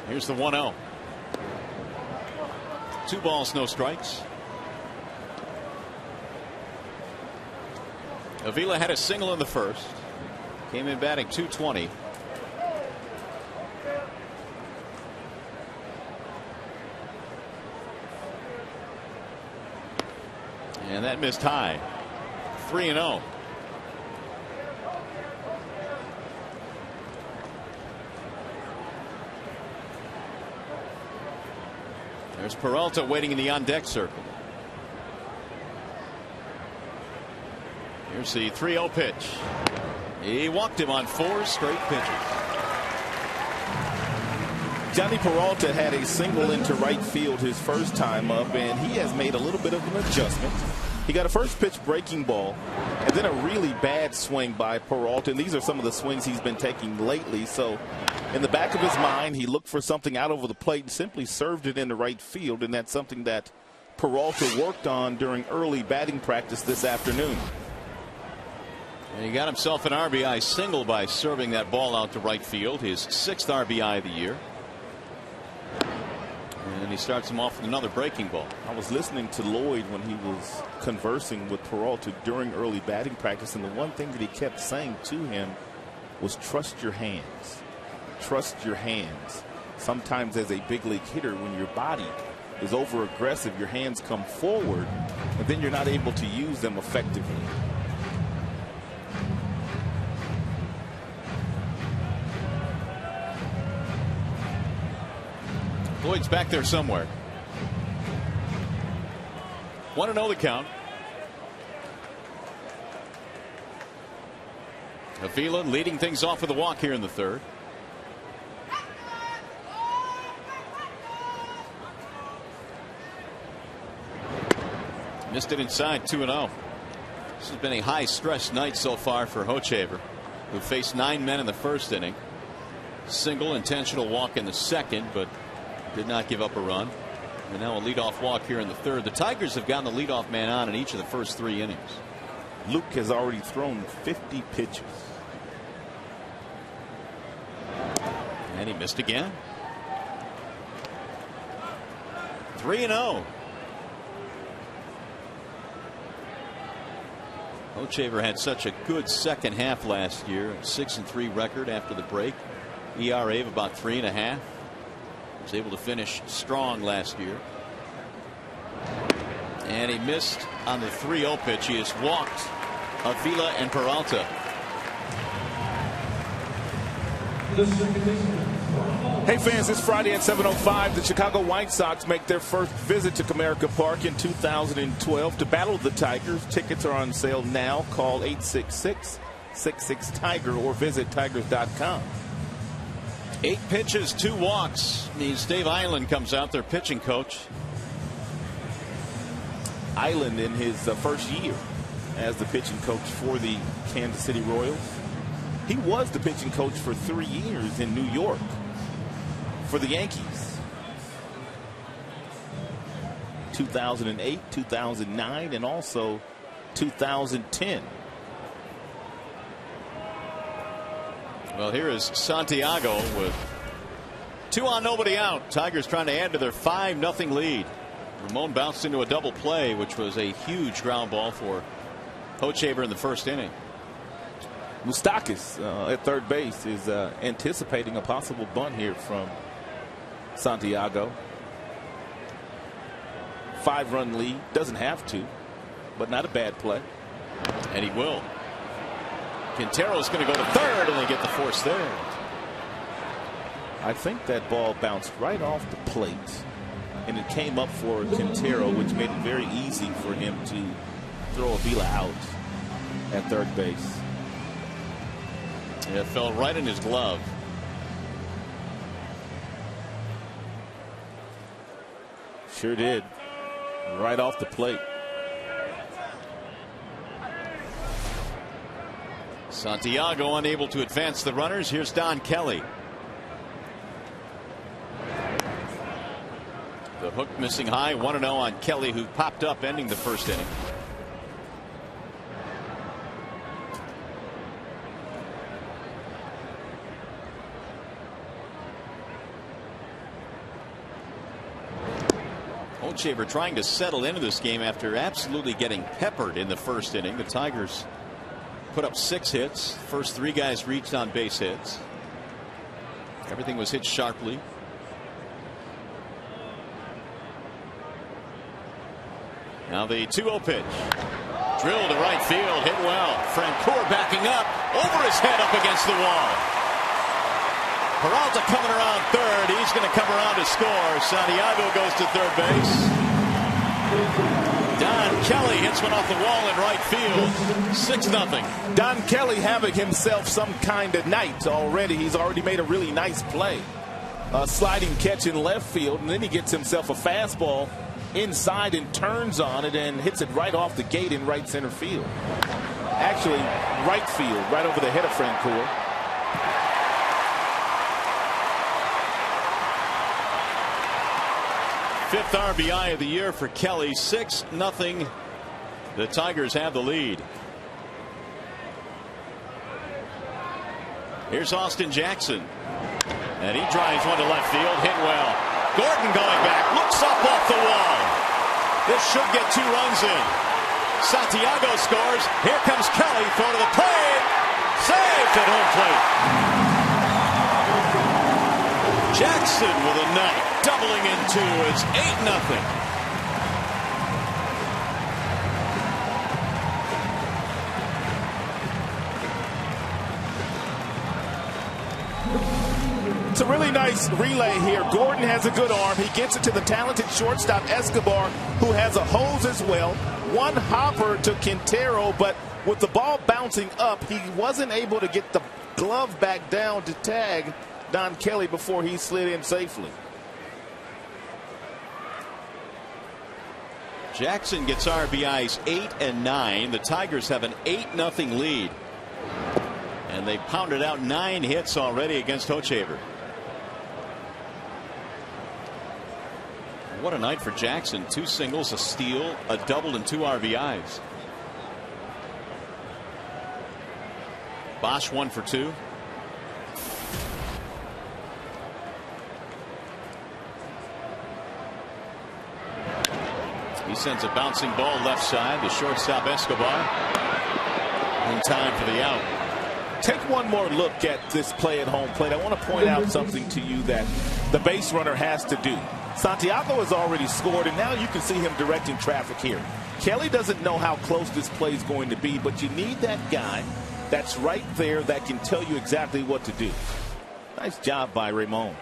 Here's the 1-0. 2 balls, no strikes. Avila had a single in the first. Came in batting .220. And that missed high. 3-0. There's Peralta waiting in the on-deck circle. Here's the 3-0 pitch. He walked him on 4 straight pitches. Johnny Peralta had a single into right field his first time up, and he has made a little bit of an adjustment. He got a first pitch breaking ball and then a really bad swing by Peralta, and these are some of the swings he's been taking lately. So in the back of his mind, he looked for something out over the plate and simply served it into right field, and that's something that Peralta worked on during early batting practice this afternoon. And he got himself an RBI single by serving that ball out to right field, his 6th RBI of the year. And he starts him off with another breaking ball. I was listening to Lloyd when he was conversing with Peralta during early batting practice, and the one thing that he kept saying to him was trust your hands. Trust your hands. Sometimes as a big league hitter, when your body is over aggressive, your hands come forward, and then you're not able to use them effectively. Lloyd's back there somewhere. 1-0 the count. Avila leading things off with a walk here in the 3rd. Missed it inside. 2-0. This has been a high stress night so far for Hochevar, who faced 9 men in the first inning. Single intentional walk in the second, but did not give up a run. And now a leadoff walk here in the 3rd. The Tigers have gotten the leadoff man on in each of the first 3 innings. Luke has already thrown 50 pitches. And he missed again. 3-0. Hochevar had such a good second half last year. 6-3 record after the break. ERA of about 3.5. Was able to finish strong last year. And he missed on the 3-0 pitch. He has walked Avila and Peralta. Hey fans, it's Friday at 7:05. The Chicago White Sox make their first visit to Comerica Park in 2012 to battle the Tigers. Tickets are on sale now. Call 866-66-TIGER or visit tigers.com. 8 pitches, 2 walks. Means Dave Island comes out, their pitching coach. Island in his first year as the pitching coach for the Kansas City Royals. He was the pitching coach for 3 years in New York for the Yankees. 2008, 2009, and also 2010. Well, here is Santiago with 2 on, nobody out. Tigers trying to add to their 5-0 lead. Ramon bounced into a double play, which was a huge ground ball for Hochevar in the first inning. Moustakas at third base is anticipating a possible bunt here from Santiago. 5-run lead. Doesn't have to, but not a bad play. And he will. Quintero's going to go to third, and they get the force there. I think that ball bounced right off the plate. and it came up for Quintero, which made it very easy for him to throw Avila out at third base. Yeah, it fell right in his glove. Sure did. Right off the plate. Santiago unable to advance the runners. Here's Don Kelly. The hook missing high. 1-0 on Kelly, who popped up ending the first inning. Hochevar trying to settle into this game after absolutely getting peppered in the first inning. The Tigers put up 6 hits. First 3 guys reached on base hits. Everything was hit sharply. Now the 2-0 pitch. Drilled to right field. Hit well. Francoeur backing up. Over his head up against the wall. Peralta coming around third. He's going to come around to score. Santiago goes to third base. Don Kelly hits one off the wall in right field. 6-0. Don Kelly having himself some kind of night already. He's already made a really nice play. A sliding catch in left field, and then he gets himself a fastball inside and turns on it and hits it right off the gate in right center field. Actually, right field, right over the head of Francoeur. Fifth RBI of the year for Kelly. 6-0. The Tigers have the lead. Here's Austin Jackson. And he drives one to left field. Hit well. Gordon going back. Looks up off the wall. This should get 2 runs in. Santiago scores. Here comes Kelly. Throw to the plate. Saved at home plate. Jackson with a night. Doubling in 2. It's 8-0. It's a really nice relay here. Gordon has a good arm. He gets it to the talented shortstop Escobar, who has a hose as well. One hopper to Quintero, but with the ball bouncing up, he wasn't able to get the glove back down to tag Don Kelly before he slid in safely. Jackson gets RBIs 8 and 9. The Tigers have an 8-0 lead. And they pounded out 9 hits already against Hochevar. What a night for Jackson. 2 singles, a steal, a double, and 2 RBIs. Bosch 1 for 2. He sends a bouncing ball left side to shortstop Escobar. In time for the out. Take one more look at this play at home plate. I want to point out something to you that the base runner has to do. Santiago has already scored, and now you can see him directing traffic here. Kelly doesn't know how close this play is going to be, but you need that guy that's right there that can tell you exactly what to do. Nice job by Ramon.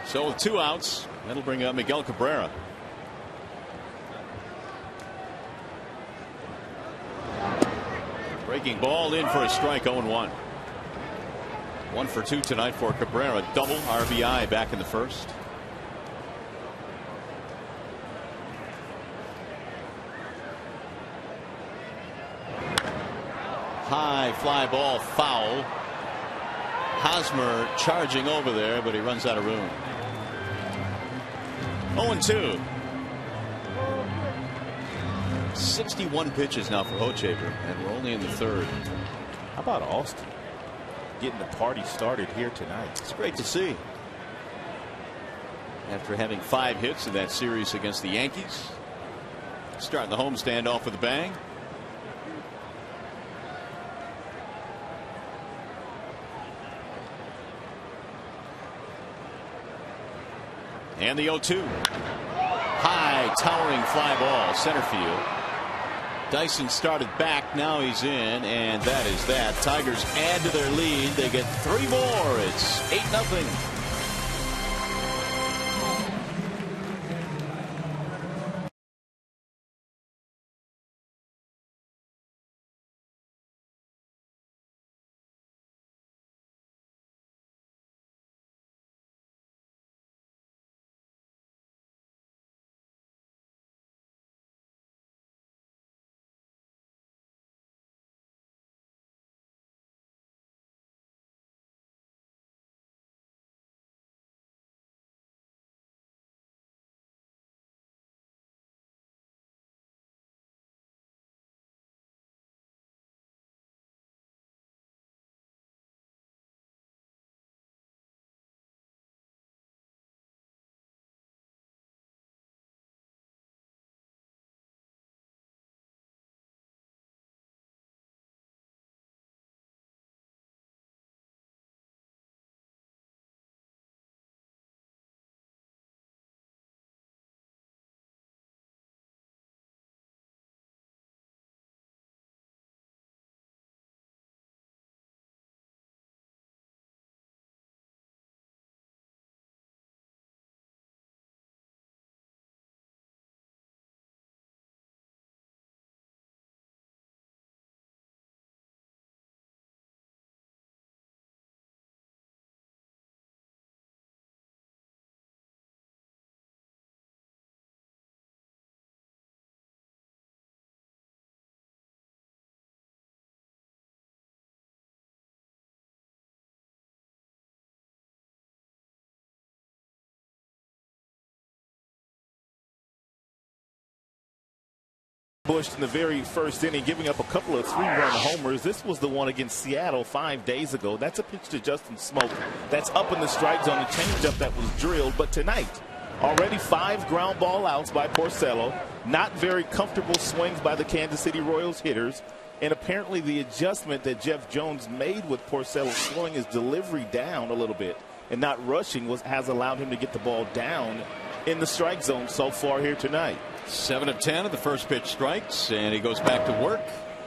So with 2 outs, that'll bring up Miguel Cabrera. Breaking ball in for a strike. 0-1. 1 for 2 tonight for Cabrera. Double RBI back in the first. High fly ball foul. Hosmer charging over there, but he runs out of room. 0-2. 61 pitches now for Hochevar, and we're only in the third. How about Austin getting the party started here tonight? It's great to see. After having 5 hits in that series against the Yankees, starting the homestand off with a bang. And the 0-2. High towering fly ball center field. Dyson started back. Now he's in, and that is that. Tigers add to their lead. They get 3 more. It's 8-0. Bush in the very first inning, giving up a couple of 3-run homers. This was the one against Seattle 5 days ago. That's a pitch to Justin Smoke. That's up in the strike zone, a changeup that was drilled. But tonight, already 5 ground ball outs by Porcello. Not very comfortable swings by the Kansas City Royals hitters. And apparently the adjustment that Jeff Jones made with Porcello, slowing his delivery down a little bit and not rushing, has allowed him to get the ball down in the strike zone so far here tonight. 7 of 10 of the first pitch strikes, and he goes back to work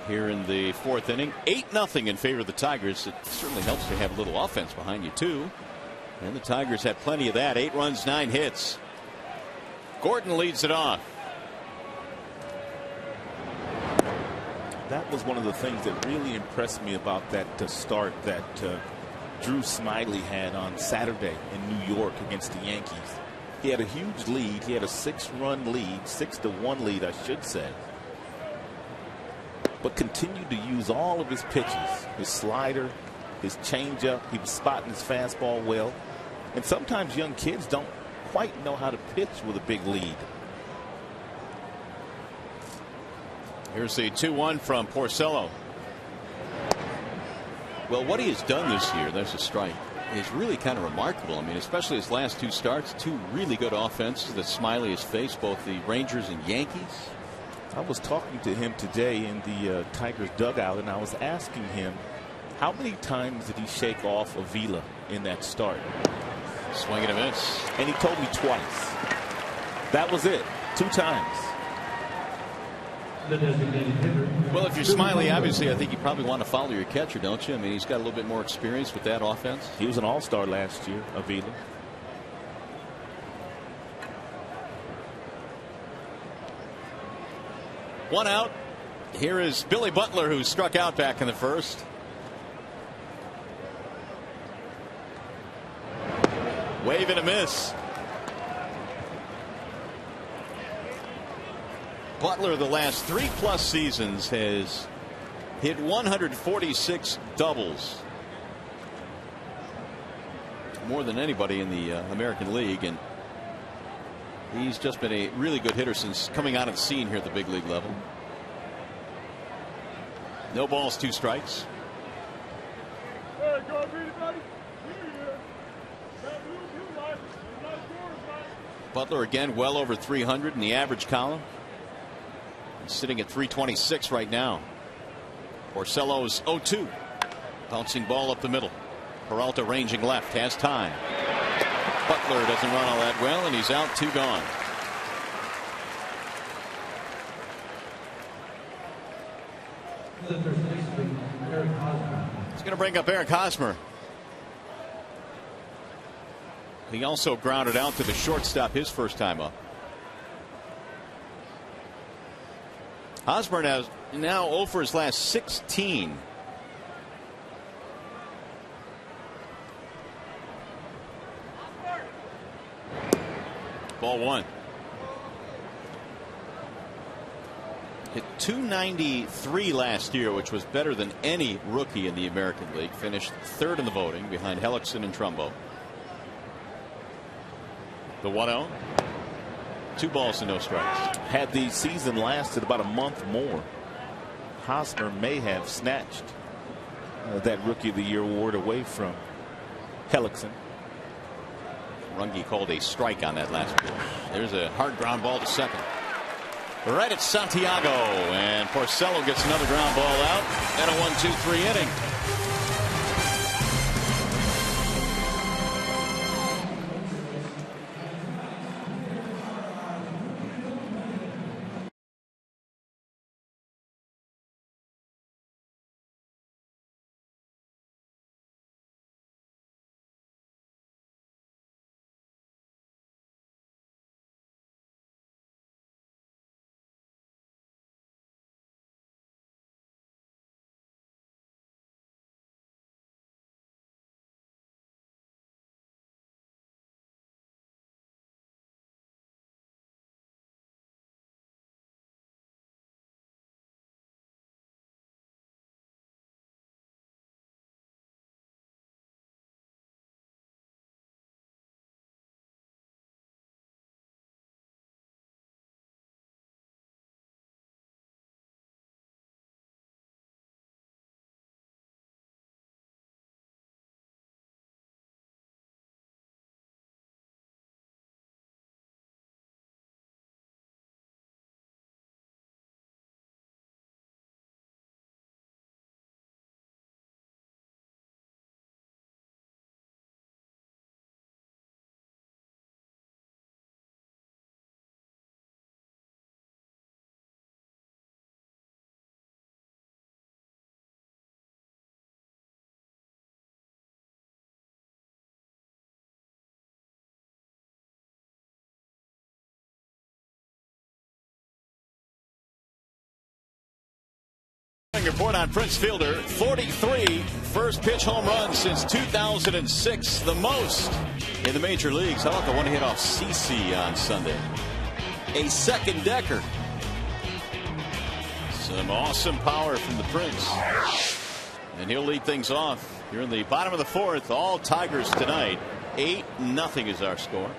here in the 4th inning. 8-0 in favor of the Tigers. It certainly helps to have a little offense behind you, too. And the Tigers had plenty of that. 8 runs, 9 hits. Gordon leads it off. That was one of the things that really impressed me about that start that Drew Smyly had on Saturday in New York against the Yankees. He had a huge lead. He had a 6-run lead, 6-1 lead, I should say. But continued to use all of his pitches, his slider, his changeup. He was spotting his fastball well. And sometimes young kids don't quite know how to pitch with a big lead. Here's the 2-1 from Porcello. Well, what he has done this year, there's a strike, is really kind of remarkable. I mean, especially his last 2 starts, 2 really good offenses that Smyly has faced, both the Rangers and Yankees. I was talking to him today in the Tigers dugout, and I was asking him how many times did he shake off Avila in that start. Swing and a miss. And he told me twice. That was it. 2 times. Well, if you're Smyly, obviously, I think you probably want to follow your catcher, don't you? I mean, he's got a little bit more experience with that offense. He was an all-star last year, Avila. One out. Here is Billy Butler, who struck out back in the first. Wave and a miss. Butler, the last 3+ seasons, has hit 146 doubles. More than anybody in the American League, and he's just been a really good hitter since coming out of the scene here at the big league level. No balls, 2 strikes. Butler again well over 300 in the average column. He's sitting at 326 right now. Porcello's 0-2. Bouncing ball up the middle. Peralta ranging left, has time. Butler doesn't run all that well, and he's out, 2 gone. He's going to bring up Eric Hosmer. He also grounded out to the shortstop his first time up. Hosmer has now 0 for his last 16. Ball one. Hit .293 last year, which was better than any rookie in the American League. Finished third in the voting behind Hellickson and Trumbo. The 1-0. 2 balls and no strikes. Had the season lasted about a month more, Hosmer may have snatched that Rookie of the Year award away from Hellickson. Runge called a strike on that last pitch. There's a hard ground ball to second. Right at Santiago, and Porcello gets another ground ball out and a 1-2-3 inning. Report on Prince Fielder. 43 first pitch home runs since 2006, the most in the major leagues. How about the one he hit off CC on Sunday? A second decker. Some awesome power from the Prince, and he'll lead things off here in the bottom of the fourth. All Tigers tonight. 8-0 is our score,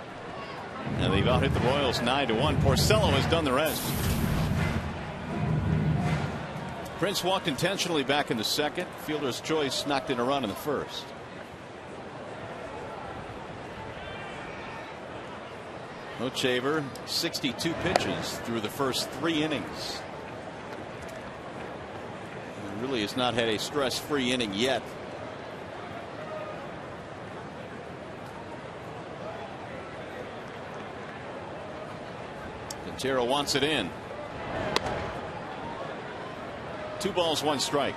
and they've out hit the Royals 9-1. Porcello has done the rest. Prince walked intentionally back in the second. Fielder's choice knocked in a run in the first. Hochevar 62 pitches through the first 3 innings. He really has not had a stress-free inning yet. Quintero wants it in. 2 balls, 1 strike.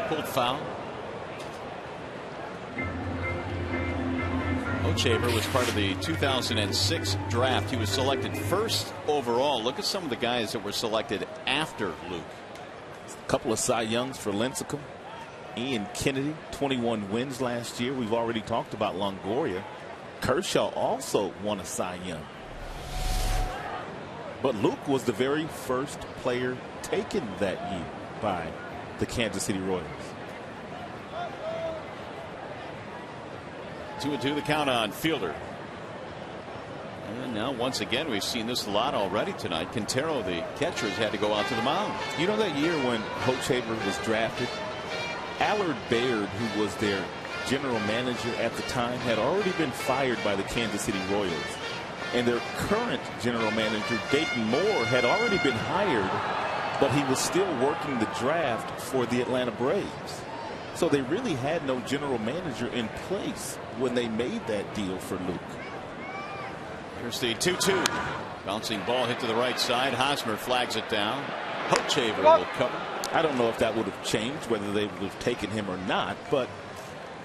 Pulled foul. Hochevar was part of the 2006 draft. He was selected first overall. Look at some of the guys that were selected after Luke. A couple of Cy Youngs for Lincecum. Ian Kennedy, 21 wins last year. We've already talked about Longoria. Kershaw also won a Cy Young. But Luke was the very first player taken that year by the Kansas City Royals. 2-2 the count on Fielder. And now once again we've seen this a lot already tonight. Quintero, the catcher, has had to go out to the mound. You know that year when Hochevar was drafted, Allard Baird, who was their general manager at the time, had already been fired by the Kansas City Royals. And their current general manager, Dayton Moore, had already been hired, but he was still working the draft for the Atlanta Braves. So they really had no general manager in place when they made that deal for Luke. Here's the 2-2. Bouncing ball hit to the right side. Hosmer flags it down. Hochevar will cover. I don't know if that would have changed, whether they would have taken him or not, but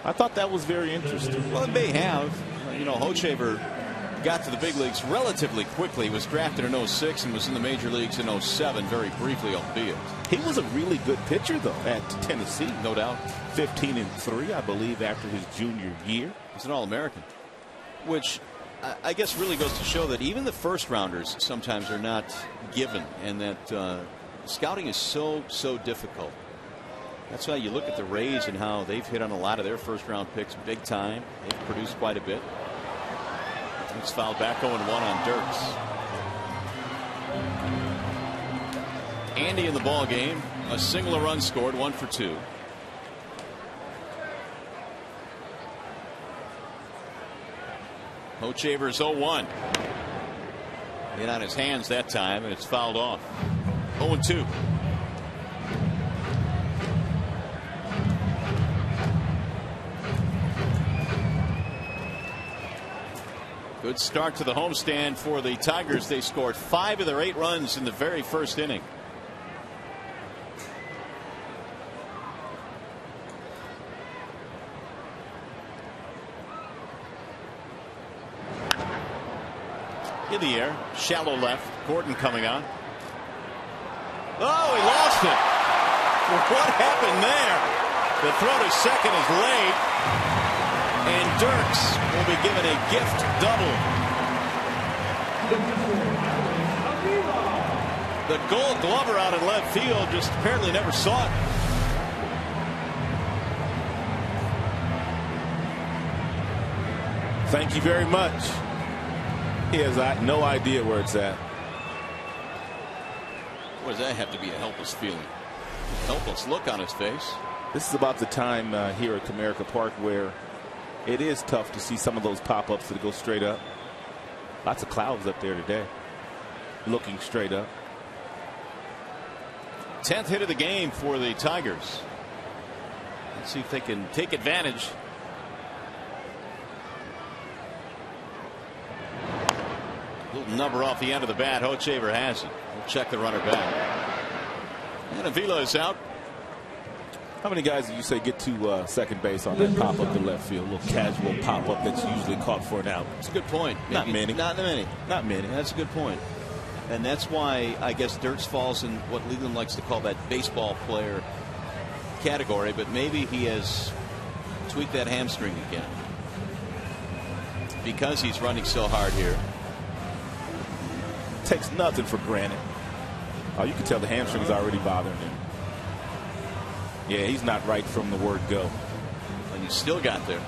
I thought that was very interesting. Well, it may have. You know, Hochevar got to the big leagues relatively quickly. He was drafted in 06 and was in the major leagues in 07, very briefly, albeit. He was a really good pitcher, though, at Tennessee. No doubt. 15-3, I believe, after his junior year. He's an All-American, which I guess really goes to show that even the first rounders sometimes are not given, and that scouting is so difficult. That's why you look at the Rays and how they've hit on a lot of their first round picks big time. They've produced quite a bit. It's fouled back 0-1 on Dirks. Andy in the ball game. A single, a run scored, 1 for 2. Hochevar's 0-1. In on his hands that time, and it's fouled off. 0-2. Good start to the homestand for the Tigers. They scored 5 of their 8 runs in the very first inning. In the air, shallow left. Gordon coming on. Oh, he lost it. What happened there? The throw to second is late. And Dirks will be given a gift double. The Gold Glover out in left field just apparently never saw it. Thank you very much. He has no idea where it's at. What does that have to be a helpless feeling? A helpless look on his face. This is about the time here at Comerica Park where it is tough to see some of those pop-ups that go straight up. Lots of clouds up there today. Looking straight up. 10th hit of the game for the Tigers. Let's see if they can take advantage. Little number off the end of the bat. Hochevar has it. We'll check the runner back. And Avila is out. How many guys do you say get to second base on that pop up to left field? A little casual pop up that's usually caught for an out. It's a good point. Not many. Not many. Not many. That's a good point. And that's why I guess Dirks falls in what Leland likes to call that baseball player category. But maybe he has tweaked that hamstring again because he's running so hard here. Takes nothing for granted. Oh, you can tell the hamstring's already bothering him. Yeah, he's not right from the word go. And he still got there.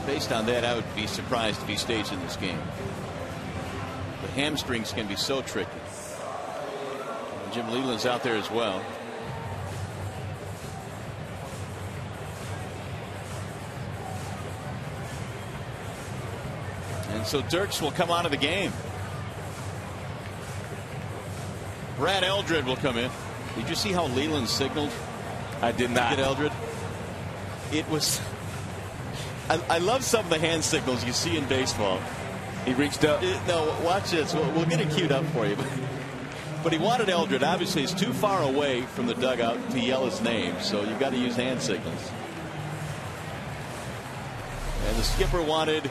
Based on that, I would be surprised if he stays in this game. The hamstrings can be so tricky. And Jim Leland's out there as well. And so Dirks will come out of the game. Brad Eldred will come in. Did you see how Leland signaled? I did not. Get Eldred. It was. I love some of the hand signals you see in baseball. He reached up. No, watch this. We'll get it queued up for you. But he wanted Eldred. Obviously, he's too far away from the dugout to yell his name, so you've got to use hand signals. And the skipper wanted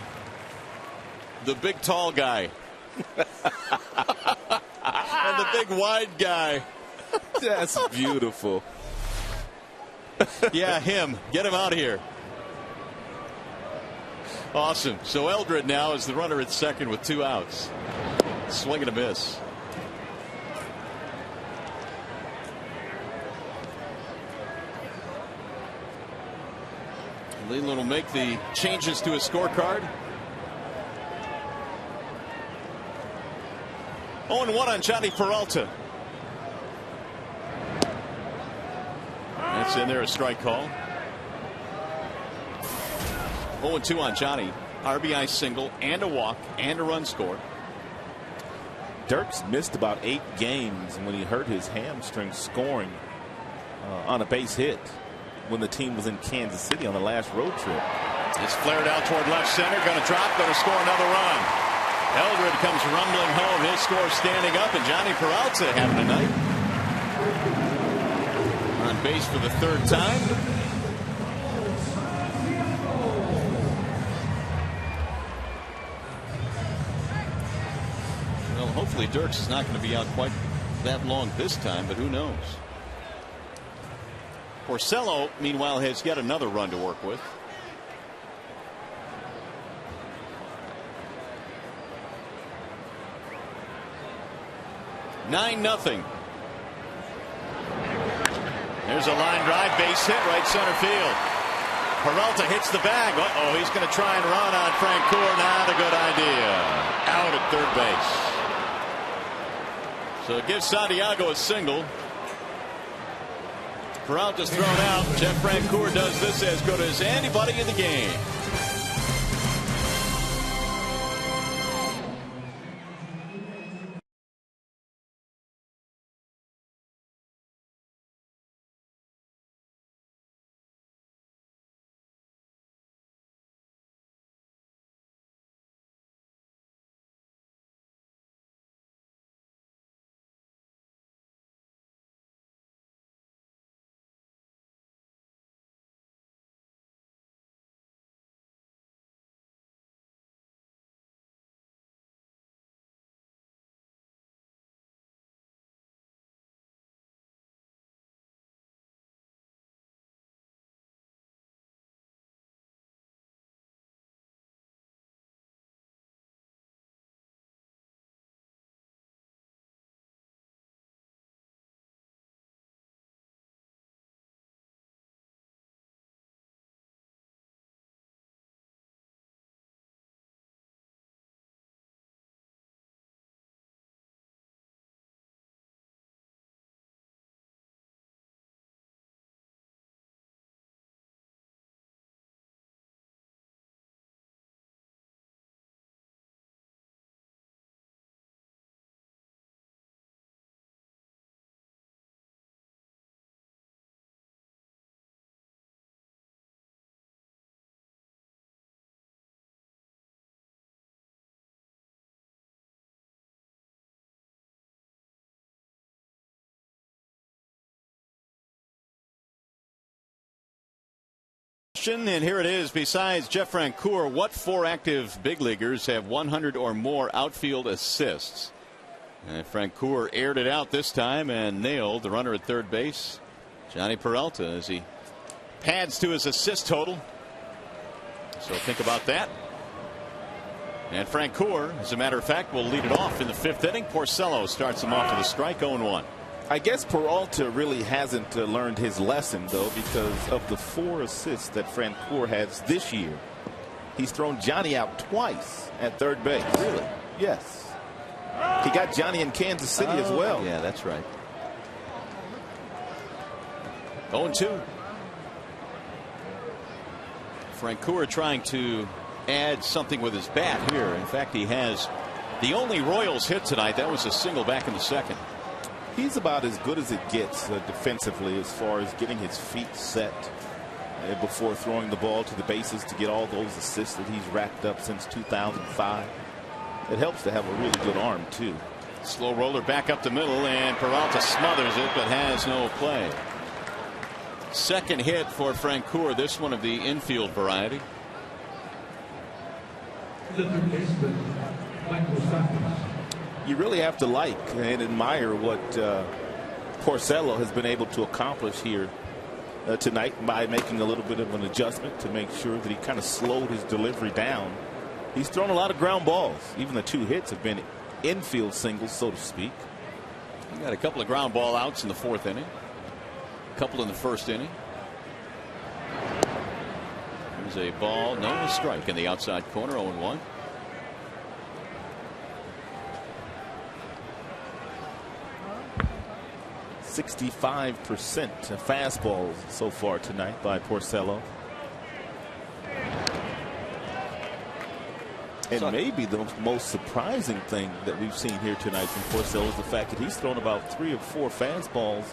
the big tall guy. And the big wide guy. That's beautiful. Yeah, him. Get him out of here. Awesome. So Eldred now is the runner at second with 2 outs. Swing and a miss. Leland will make the changes to his scorecard. 0-1 on Johnny Peralta. That's in there, a strike call. 0-2 on Johnny. RBI single and a walk and a run score. Dirks missed about 8 games when he hurt his hamstring scoring on a base hit when the team was in Kansas City on the last road trip. It's flared out toward left center. Going to drop. Going to score another run. Eldred comes rumbling home. His score standing up, and Johnny Peralta having a night. On base for the 3rd time. Well, hopefully Dirks is not going to be out quite that long this time, but who knows? Porcello, meanwhile, has yet another run to work with. Nine nothing. There's a line drive, base hit, right center field. Peralta hits the bag. Uh-oh, he's going to try and run on Francoeur. Not a good idea. Out at third base. So it gives Santiago a single. Peralta's thrown out. Jeff Francoeur does this as good as anybody in the game. And here it is. Besides Jeff Francoeur, what 4 active big leaguers have 100 or more outfield assists? And Francoeur aired it out this time and nailed the runner at third base, Johnny Peralta, as he pads to his assist total. So think about that. And Francoeur, as a matter of fact, will lead it off in the 5th inning. Porcello starts him off with a strike, 0-1. I guess Peralta really hasn't learned his lesson, though, because of the 4 assists that Francoeur has this year. He's thrown Johnny out twice at third base. Really? Yes. He got Johnny in Kansas City as well. Yeah, that's right. 0-2. Francoeur trying to add something with his bat here. In fact, he has the only Royals hit tonight. That was a single back in the 2nd. He's about as good as it gets defensively as far as getting his feet set before throwing the ball to the bases to get all those assists that he's racked up since 2005. It helps to have a really good arm, too. Slow roller back up the middle, and Peralta smothers it but has no play. 2nd hit for Francoeur, this one of the infield variety. You really have to like and admire what Porcello has been able to accomplish here tonight by making a little bit of an adjustment to make sure that he kind of slowed his delivery down. He's thrown a lot of ground balls. Even the 2 hits have been infield singles, so to speak. He got a couple of ground ball outs in the 4th inning. A couple in the 1st inning. There's a ball, no, a strike in the outside corner, 0-1. .65% fastballs so far tonight by Porcello. And maybe the most surprising thing that we've seen here tonight from Porcello is the fact that he's thrown about 3 or 4 fastballs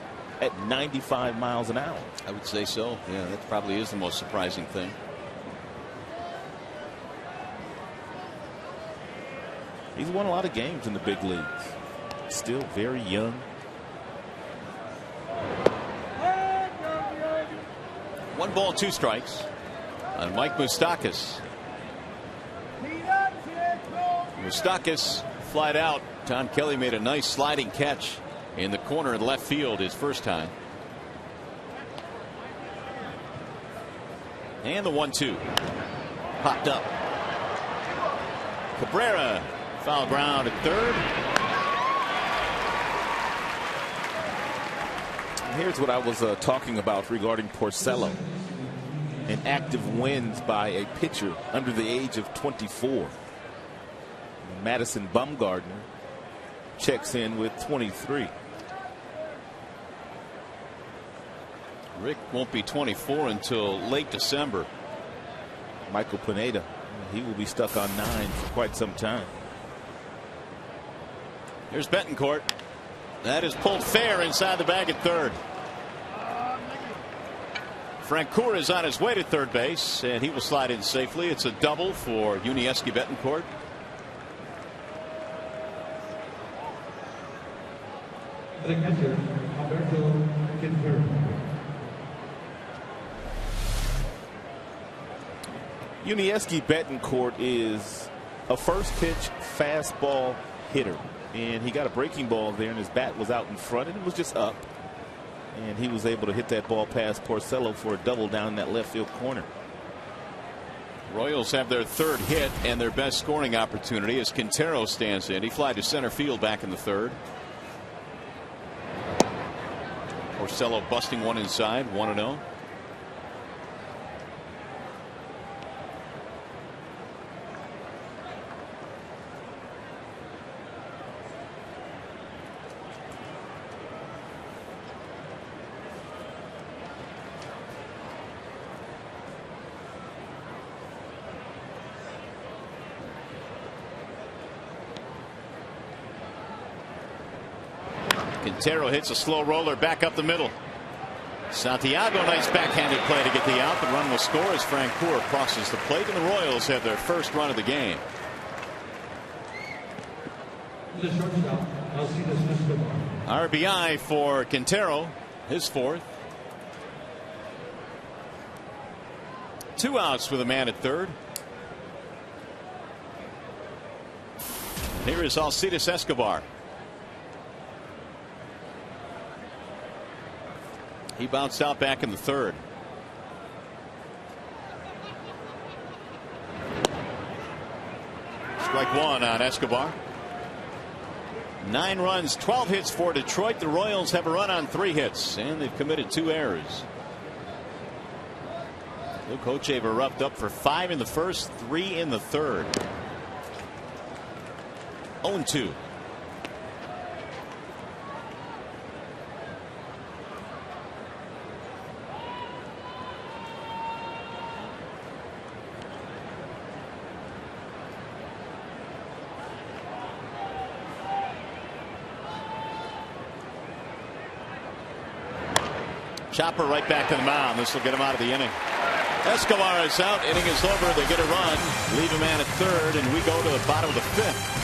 at 95 miles an hour. I would say so. Yeah, that probably is the most surprising thing. He's won a lot of games in the big leagues. Still very young. One ball, 2 strikes on Mike Moustakas. Moustakas flied out. Tom Kelly made a nice sliding catch in the corner in left field his first time. And the 1-2 popped up. Cabrera, foul ground at third. Here's what I was talking about regarding Porcello and active wins by a pitcher under the age of 24. Madison Bumgarner checks in with 23. Rick won't be 24 until late December. Michael Pineda, he will be stuck on 9 for quite some time. Here's Betancourt. That is pulled fair inside the bag at third. Francoeur is on his way to third base, and he will slide in safely. It's a double for Yuniesky Betancourt. The catcher, Alberto Quintero. Yuniesky Betancourt is a first pitch fastball hitter, and he got a breaking ball there, and his bat was out in front, and it was just up, and he was able to hit that ball past Porcello for a double down in that left field corner. Royals have their third hit and their best scoring opportunity as Quintero stands in. He flied to center field back in the third. Porcello busting one inside, 1-0. Quintero hits a slow roller back up the middle. Santiago, nice backhanded play to get the out. The run will score as Francoeur crosses the plate, and the Royals have their first run of the game. The shortstop, RBI for Quintero, his fourth. 2 outs with a man at third. Here is Alcides Escobar. He bounced out back in the third. Strike 1 on Escobar. 9 runs, 12 hits for Detroit. The Royals have a run on 3 hits, and they've committed 2 errors. Luke Hochevar roughed up for 5 in the first, 3 in the third. 0-2. Chopper right back to the mound. This will get him out of the inning. Escobar is out. Inning is over. They get a run. Leave a man at third, and we go to the bottom of the 5th.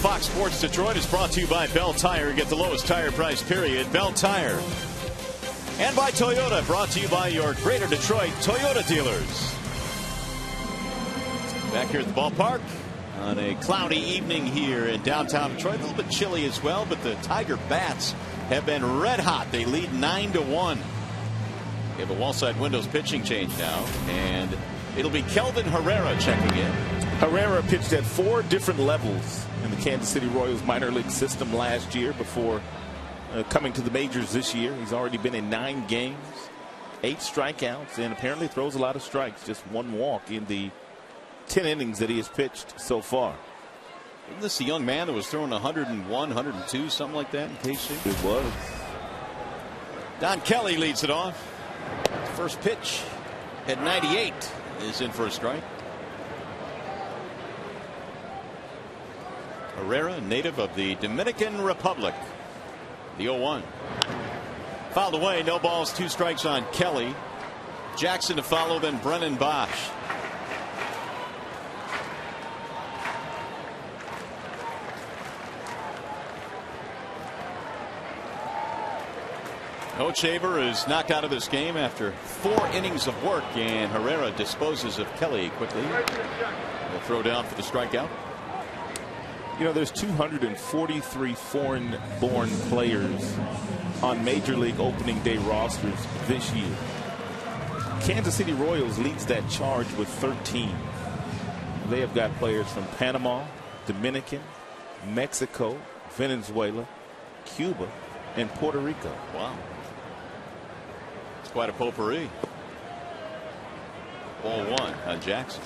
Fox Sports Detroit is brought to you by Bell Tire. Get the lowest tire price, period. Bell Tire. And by Toyota, brought to you by your Greater Detroit Toyota dealers. Back here at the ballpark on a cloudy evening here in downtown Detroit. A little bit chilly as well, but the Tiger bats have been red hot. They lead 9-1. They have a wall side windows pitching change now, and it'll be Kelvin Herrera checking in. Herrera pitched at 4 different levels in the Kansas City Royals minor league system last year before coming to the majors this year. He's already been in 9 games, 8 strikeouts, and apparently throws a lot of strikes. Just 1 walk in the 10 innings that he has pitched so far. Isn't this a young man that was throwing 101, 102, something like that in KC? It was. Don Kelly leads it off. First pitch at 98 is in for a strike. Herrera, native of the Dominican Republic. The 0-1. Fouled away. No balls, 2 strikes on Kelly. Jackson to follow, then Brennan Bosch. Hochevar is knocked out of this game after 4 innings of work, and Herrera disposes of Kelly quickly. They'll throw down for the strikeout. You know, there's 243 foreign-born players on Major League opening day rosters this year. Kansas City Royals leads that charge with 13. They have got players from Panama, Dominican, Mexico, Venezuela, Cuba, and Puerto Rico. Wow. It's quite a potpourri. Ball 1 on Jackson.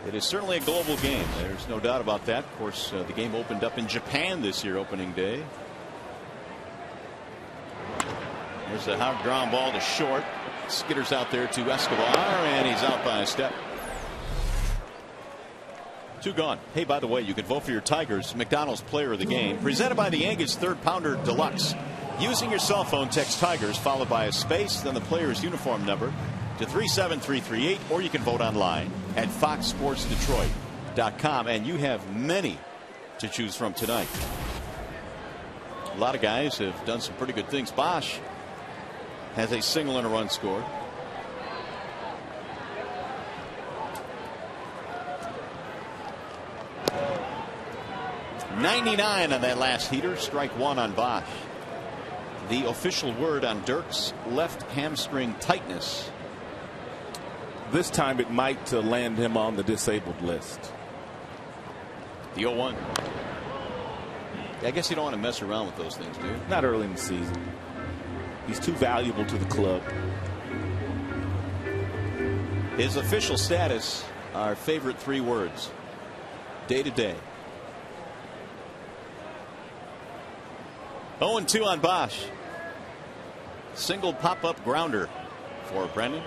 It is certainly a global game. There's no doubt about that. Of course, the game opened up in Japan this year, opening day. There's a hard ground ball to short. Skitters out there to Escobar, and he's out by a step. 2 gone. Hey, by the way, you can vote for your Tigers McDonald's Player of the Game, presented by the Angus 3rd Pounder Deluxe. Using your cell phone, text Tigers followed by a space, then the player's uniform number to 37338, or you can vote online at foxsportsdetroit.com, and you have many to choose from tonight. A lot of guys have done some pretty good things. Bosch has a single and a run scored. .99 on that last heater. Strike 1 on Bosch. The official word on Dirk's left hamstring tightness. This time it might land him on the disabled list. The 0-1. I guess you don't want to mess around with those things, do you? Not early in the season. He's too valuable to the club. His official status, our favorite 3 words. Day to day. 0-2 on Bosch. Single pop-up grounder for Brennan.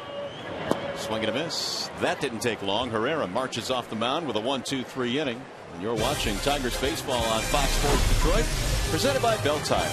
Swing and a miss. That didn't take long. Herrera marches off the mound with a 1-2-3 inning. And you're watching Tigers baseball on Fox Sports Detroit, presented by Bell Tire.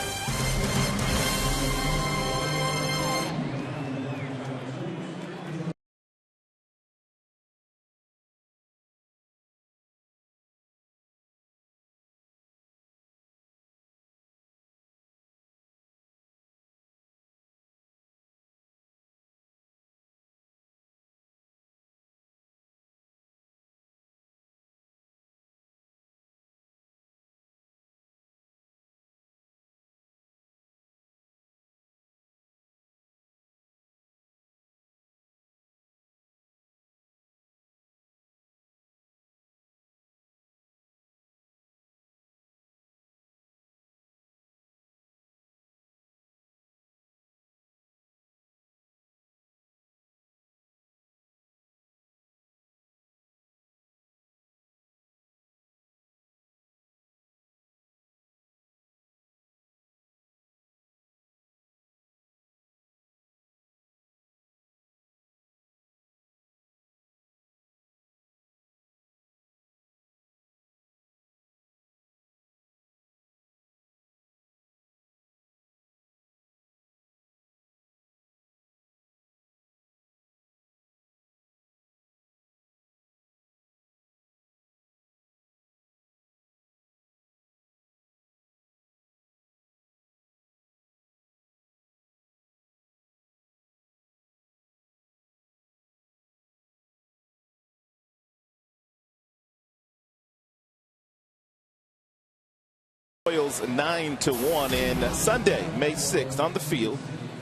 trails 9-1. And Sunday, May 6th, on the field,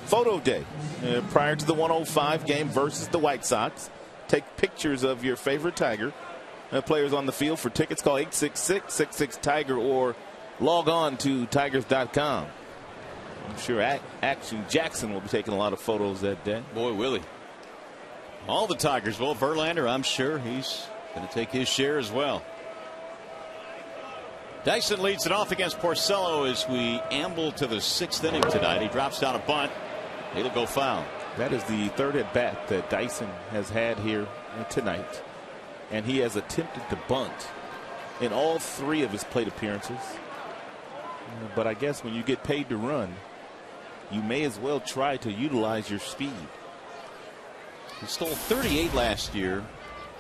photo day prior to the 105 game versus the White Sox. Take pictures of your favorite Tiger players on the field. For tickets, call 866-66-TIGER or log on to tigers.com. I'm sure Action Jackson will be taking a lot of photos that day. Boy, will he. All the Tigers will. Verlander, I'm sure he's going to take his share as well. Dyson leads it off against Porcello as we amble to the 6th inning tonight. He drops down a bunt. It'll go foul. That is the third at bat that Dyson has had here tonight. And he has attempted to bunt in all 3 of his plate appearances. But I guess when you get paid to run, you may as well try to utilize your speed. He stole 38 last year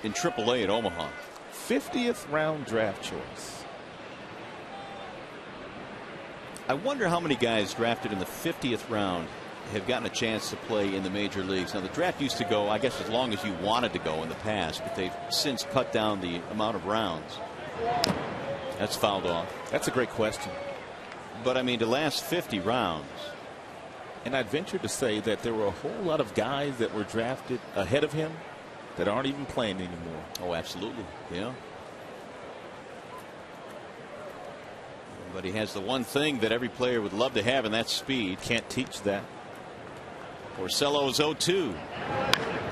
in AAA at Omaha. 50th round draft choice. I wonder how many guys drafted in the 50th round have gotten a chance to play in the major leagues. Now, the draft used to go, I guess, as long as you wanted to go in the past, but they've since cut down the amount of rounds. That's fouled off. That's a great question. But I mean, to last 50 rounds. And I'd venture to say that there were a whole lot of guys that were drafted ahead of him that aren't even playing anymore. Oh, absolutely. Yeah. But he has the one thing that every player would love to have, and that's speed. Can't teach that. Porcello's 0-2.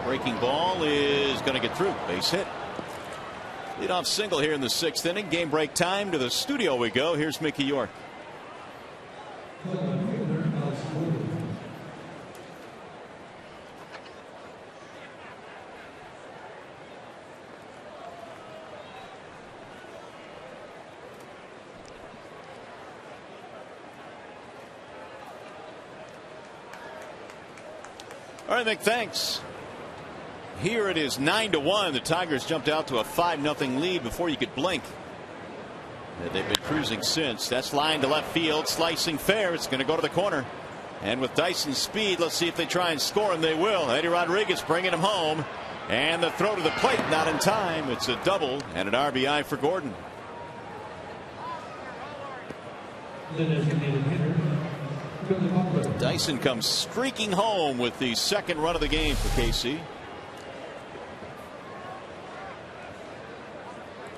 Breaking ball is going to get through. Base hit. Leadoff single here in the 6th inning. Game break time. To the studio we go. Here's Mickey York. All right, Mick, thanks. Here it is 9-1. The Tigers jumped out to a 5-0 lead before you could blink. They've been cruising since. That's line to left field, slicing fair. It's going to go to the corner. And with Dyson's speed, let's see if they try and score, and they will. Eddie Rodriguez bringing him home. And the throw to the plate, not in time. It's a double and an RBI for Gordon. Dyson comes streaking home with the 2nd run of the game for KC.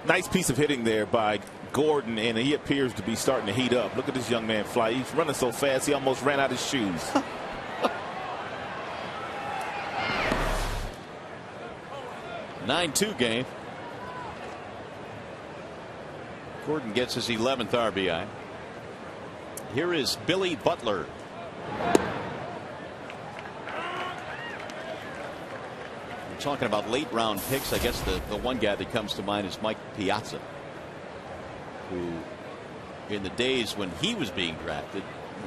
Nice piece of hitting there by Gordon, and he appears to be starting to heat up. Look at this young man fly. He's running so fast he almost ran out of his shoes. 9-2 game. Gordon gets his 11th RBI. Here is Billy Butler. We're talking about late round picks. I guess the one guy that comes to mind is Mike Piazza, who in the days when he was being drafted,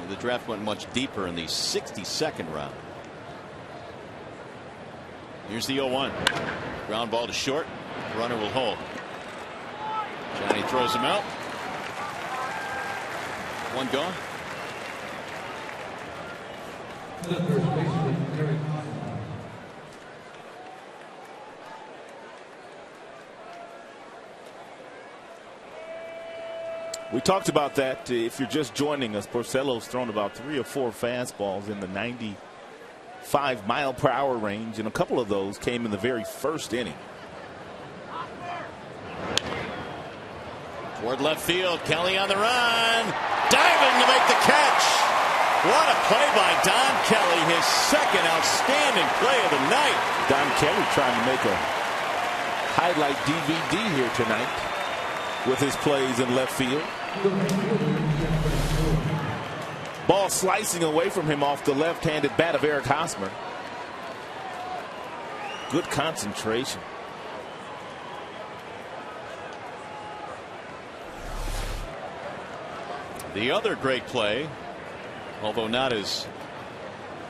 the draft went much deeper in the 62nd round. Here's the 0-1. Ground ball to short. Runner will hold. Johnny throws him out. One gone. We talked about that. If you're just joining us, Porcello's thrown about 3 or 4 fastballs in the 95-mile-per-hour range, and a couple of those came in the very first inning. Toward left field, Kelly on the run, diving to make the catch. What a play by Don Kelly, his 2nd outstanding play of the night. Don Kelly trying to make a highlight DVD here tonight with his plays in left field. Ball slicing away from him off the left-handed bat of Eric Hosmer. Good concentration. The other great play, although not as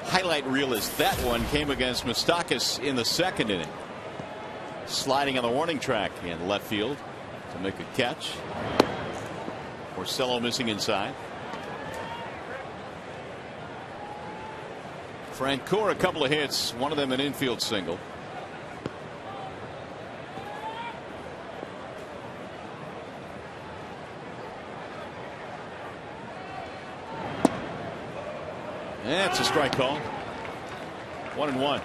highlight reel as that one, came against Moustakas in the 2nd inning. Sliding on the warning track in left field to make a catch. Porcello missing inside. Francoeur a couple of hits, one of them an infield single. That's a strike call. 1-1.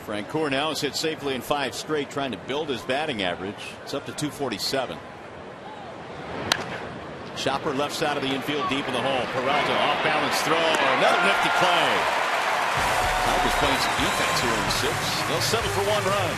Francoeur now has hit safely in 5 straight, trying to build his batting average. It's up to 247. Chopper left side of the infield, deep in the hole. Peralta off balance throw. Another nifty play. Tigers playing some defense here in the 6th. They'll settle for 1 run.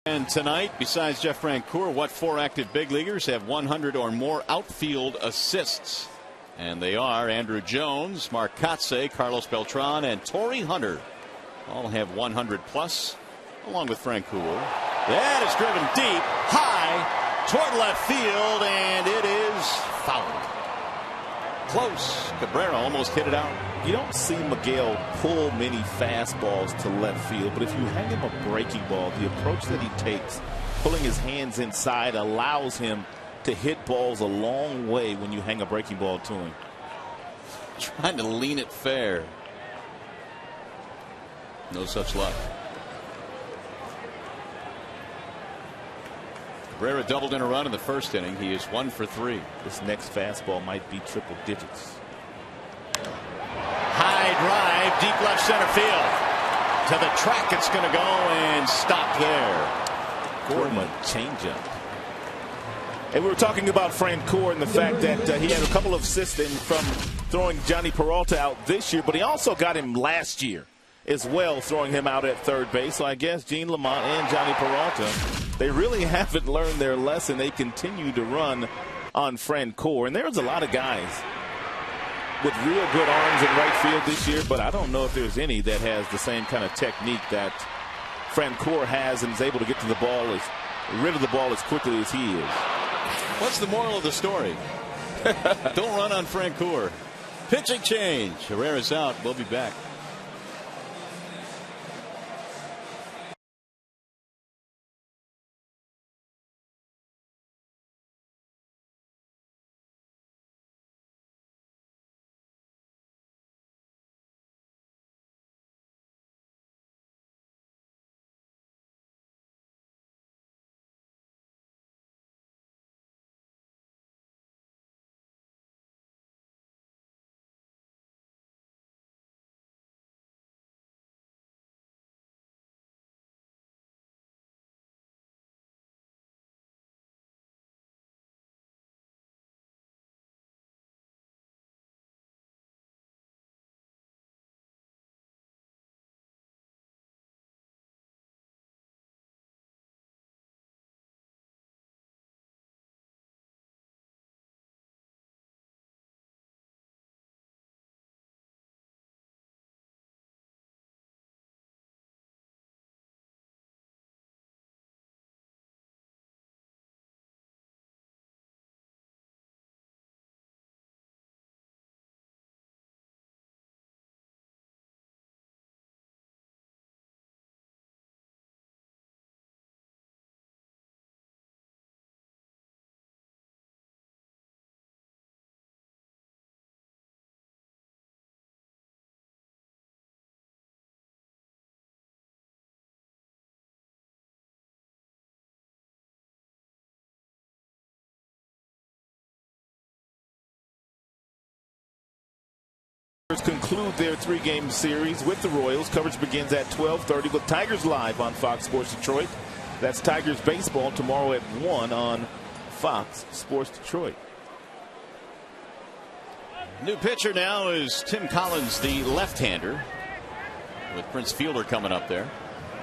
And tonight, besides Jeff Francoeur, what 4 active big leaguers have 100 or more outfield assists? And they are Andrew Jones, Mark Kotsay, Carlos Beltran, and Torrey Hunter. All have 100 plus, along with Francoeur. That is driven deep, high, toward left field, and it is fouled. Close. Cabrera almost hit it out. You don't see Miguel pull many fastballs to left field, but if you hang him a breaking ball, the approach that he takes, pulling his hands inside, allows him to hit balls a long way when you hang a breaking ball to him. Trying to lean it fair. No such luck. Cabrera doubled in a run in the 1st inning. He is 1 for 3. This next fastball might be triple digits. High drive, deep left center field. To the track it's going to go and stop there. Gordon changeup. And we were talking about Francoeur and the fact that he had a couple of assists from throwing Johnny Peralta out this year, but he also got him last year as well, throwing him out at third base. So I guess Gene Lamont and Johnny Peralta, they really haven't learned their lesson. They continue to run on Francoeur. And there's a lot of guys with real good arms in right field this year, but I don't know if there's any that has the same kind of technique that Francoeur has and is able to get to the ball, rid of the ball as quickly as he is. What's the moral of the story? Don't run on Francoeur. Pitching change. Herrera's out. We'll be back. Conclude their 3-game series with the Royals. Coverage begins at 12:30 with Tigers Live on Fox Sports Detroit. That's Tigers baseball tomorrow at 1 on Fox Sports Detroit. New pitcher now is Tim Collins, the left-hander, with Prince Fielder coming up there.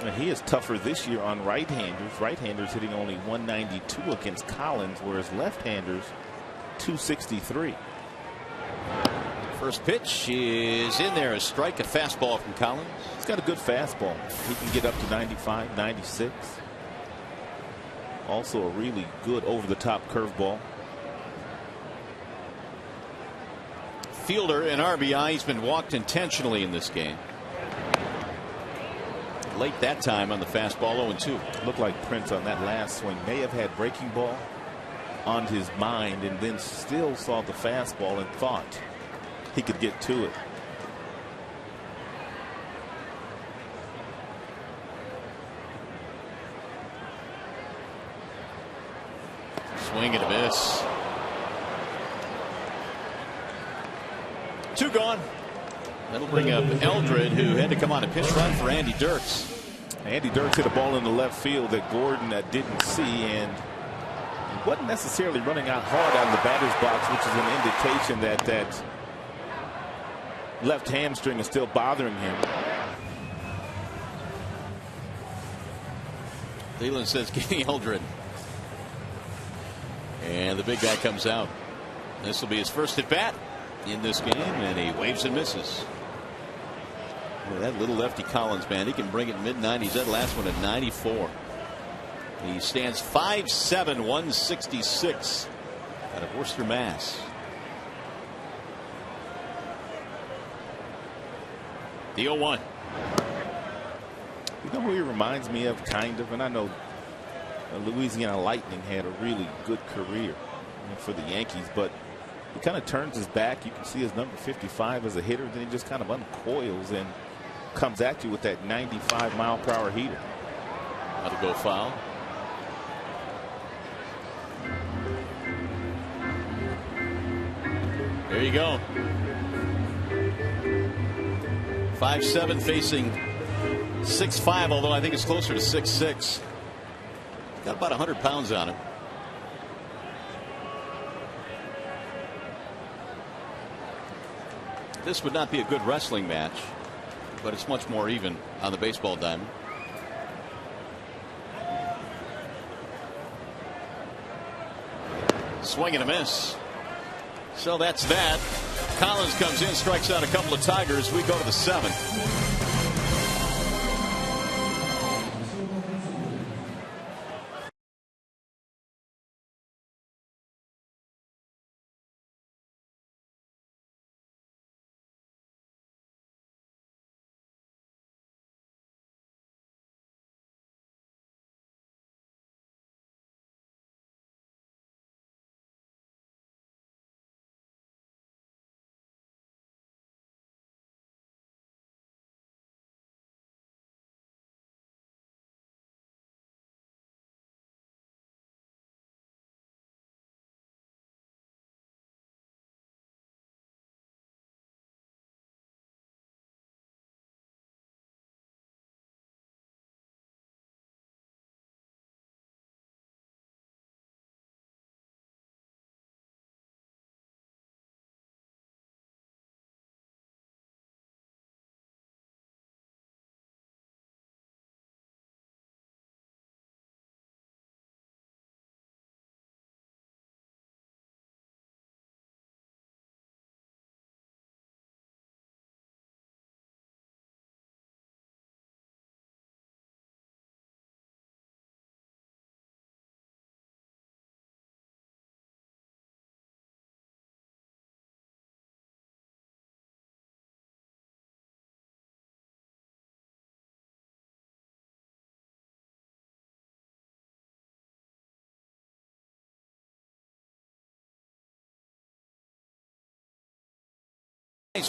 And he is tougher this year on right-handers. Right-handers hitting only 192 against Collins, whereas left-handers 263. First pitch is in there. A strike, a fastball from Collins. He's got a good fastball. He can get up to 95, 96. Also a really good over-the-top curveball. Fielder, an RBI. He's been walked intentionally in this game. Late that time on the fastball, 0-2. Looked like Prince on that last swing may have had breaking ball on his mind and then still saw the fastball and thought he could get to it. Swing and a miss. 2 gone. That'll bring up Eldred, who had to come on a pitch run for Andy Dirks. Andy Dirks hit a ball in the left field that Gordon didn't see, and he wasn't necessarily running out hard out of the batter's box, which is an indication that that left hamstring is still bothering him. Leland says getting Eldred. And the big guy comes out. This will be his first at bat in this game, and he waves and misses. Boy, that little lefty Collins, man, he can bring it mid-90s. That last one at 94. He stands 5'7", 166 out of Worcester, Mass. The 0-1. You know who he reminds me of, kind of, and I know Louisiana Lightning had a really good career for the Yankees, but he kind of turns his back. You can see his number 55 as a hitter, then he just kind of uncoils and comes at you with that 95-mile-per-hour heater. That'll go foul. There you go. 5'7", facing 6'5", although I think it's closer to 6'6". Got about 100 pounds on him. This would not be a good wrestling match, but it's much more even on the baseball diamond. Swing and a miss. So that's that. Collins comes in, strikes out a couple of Tigers. We go to the 7th.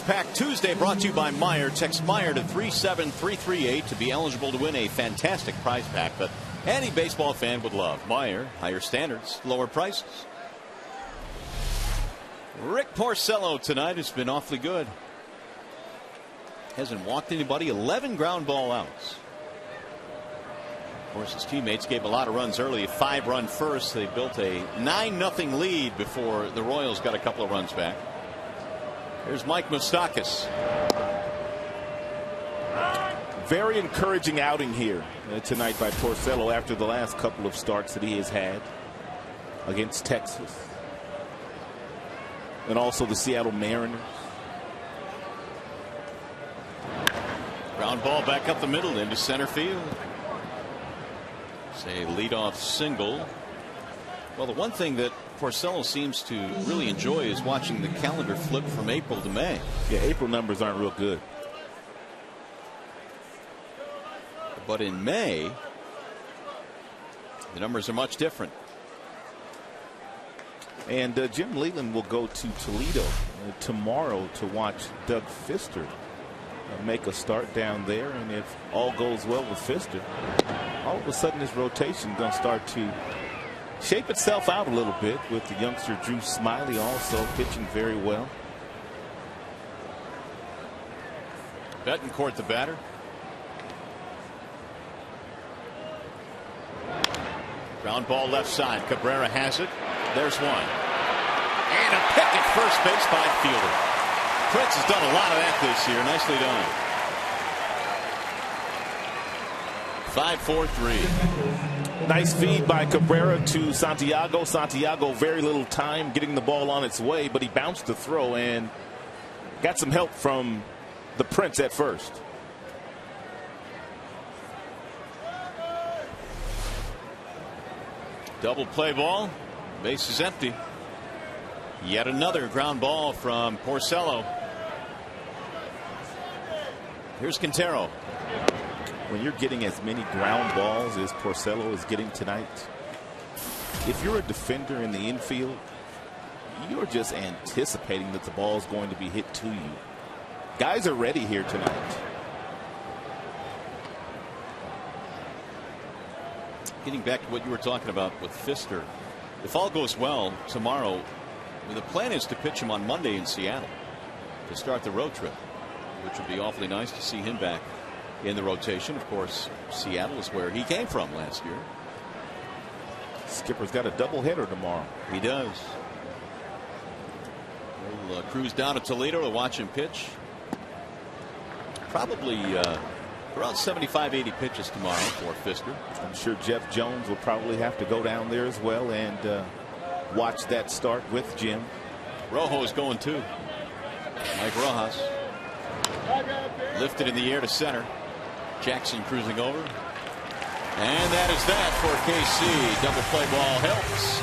Pack Tuesday brought to you by Meyer. Text Meyer to 37338 to be eligible to win a fantastic prize pack that any baseball fan would love. Meyer, higher standards, lower prices. Rick Porcello tonight has been awfully good. Hasn't walked anybody. 11 ground ball outs. Of course, his teammates gave a lot of runs early. A 5-run first. They built a 9-0 lead before the Royals got a couple of runs back. Here's Mike Moustakas. Very encouraging outing here tonight by Porcello after the last couple of starts that he has had against Texas and also the Seattle Mariners. Ground ball back up the middle into center field. It's a leadoff single. Well, the one thing that Porcello seems to really enjoy is watching the calendar flip from April to May. Yeah, April numbers aren't real good. But in May, the numbers are much different. And Jim Leland will go to Toledo tomorrow to watch Doug Fister make a start down there. And if all goes well with Fister, all of a sudden his rotation going to start to shape itself out a little bit with the youngster Drew Smiley also pitching very well. Betancourt the batter. Ground ball left side. Cabrera has it. There's one. And a pick at first base by fielder. Prince has done a lot of that this year. Nicely done. 5-4-3. Nice feed by Cabrera to Santiago. Santiago, very little time getting the ball on its way, but he bounced the throw and got some help from the Prince at first. Double play ball. Base is empty. Yet another ground ball from Porcello. Here's Quintero. When you're getting as many ground balls as Porcello is getting tonight, if you're a defender in the infield, you're just anticipating that the ball is going to be hit to you. Guys are ready here tonight. Getting back to what you were talking about with Fister, if all goes well tomorrow, the plan is to pitch him on Monday in Seattle to start the road trip, which would be awfully nice to see him back in the rotation. Of course, Seattle is where he came from last year. Skipper's got a doubleheader tomorrow. He does. We'll cruise down to Toledo to watch him pitch. Probably around 75-80 pitches tomorrow for Fister. I'm sure Jeff Jones will probably have to go down there as well and watch that start with Jim. Rojo's going too. Mike Rojas lifted in the air to center. Jackson cruising over. And that is that for KC. Double play ball helps.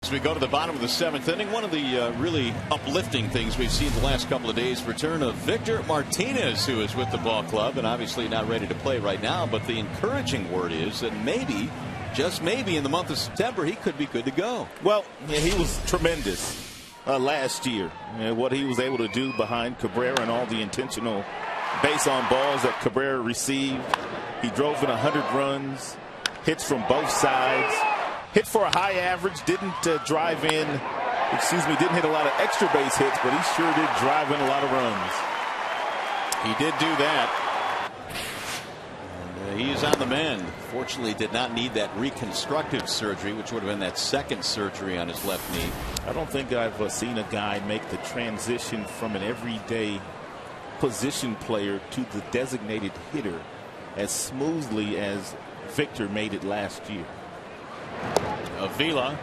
As we go to the bottom of the 7th inning, one of the really uplifting things we've seen the last couple of days, return of Victor Martinez, who is with the ball club and obviously not ready to play right now. But the encouraging word is that maybe, just maybe, in the month of September, he could be good to go. Well, yeah, he was tremendous last year. What he was able to do behind Cabrera and all the intentional base on balls that Cabrera received. He drove in 100 runs, hits from both sides. Hit for a high average, didn't drive in, didn't hit a lot of extra base hits, but he sure did drive in a lot of runs. He did do that. And, he is on the mend. Fortunately, did not need that reconstructive surgery, which would have been that second surgery on his left knee. I don't think I've seen a guy make the transition from an everyday position player to the designated hitter as smoothly as Victor made it last year. Avila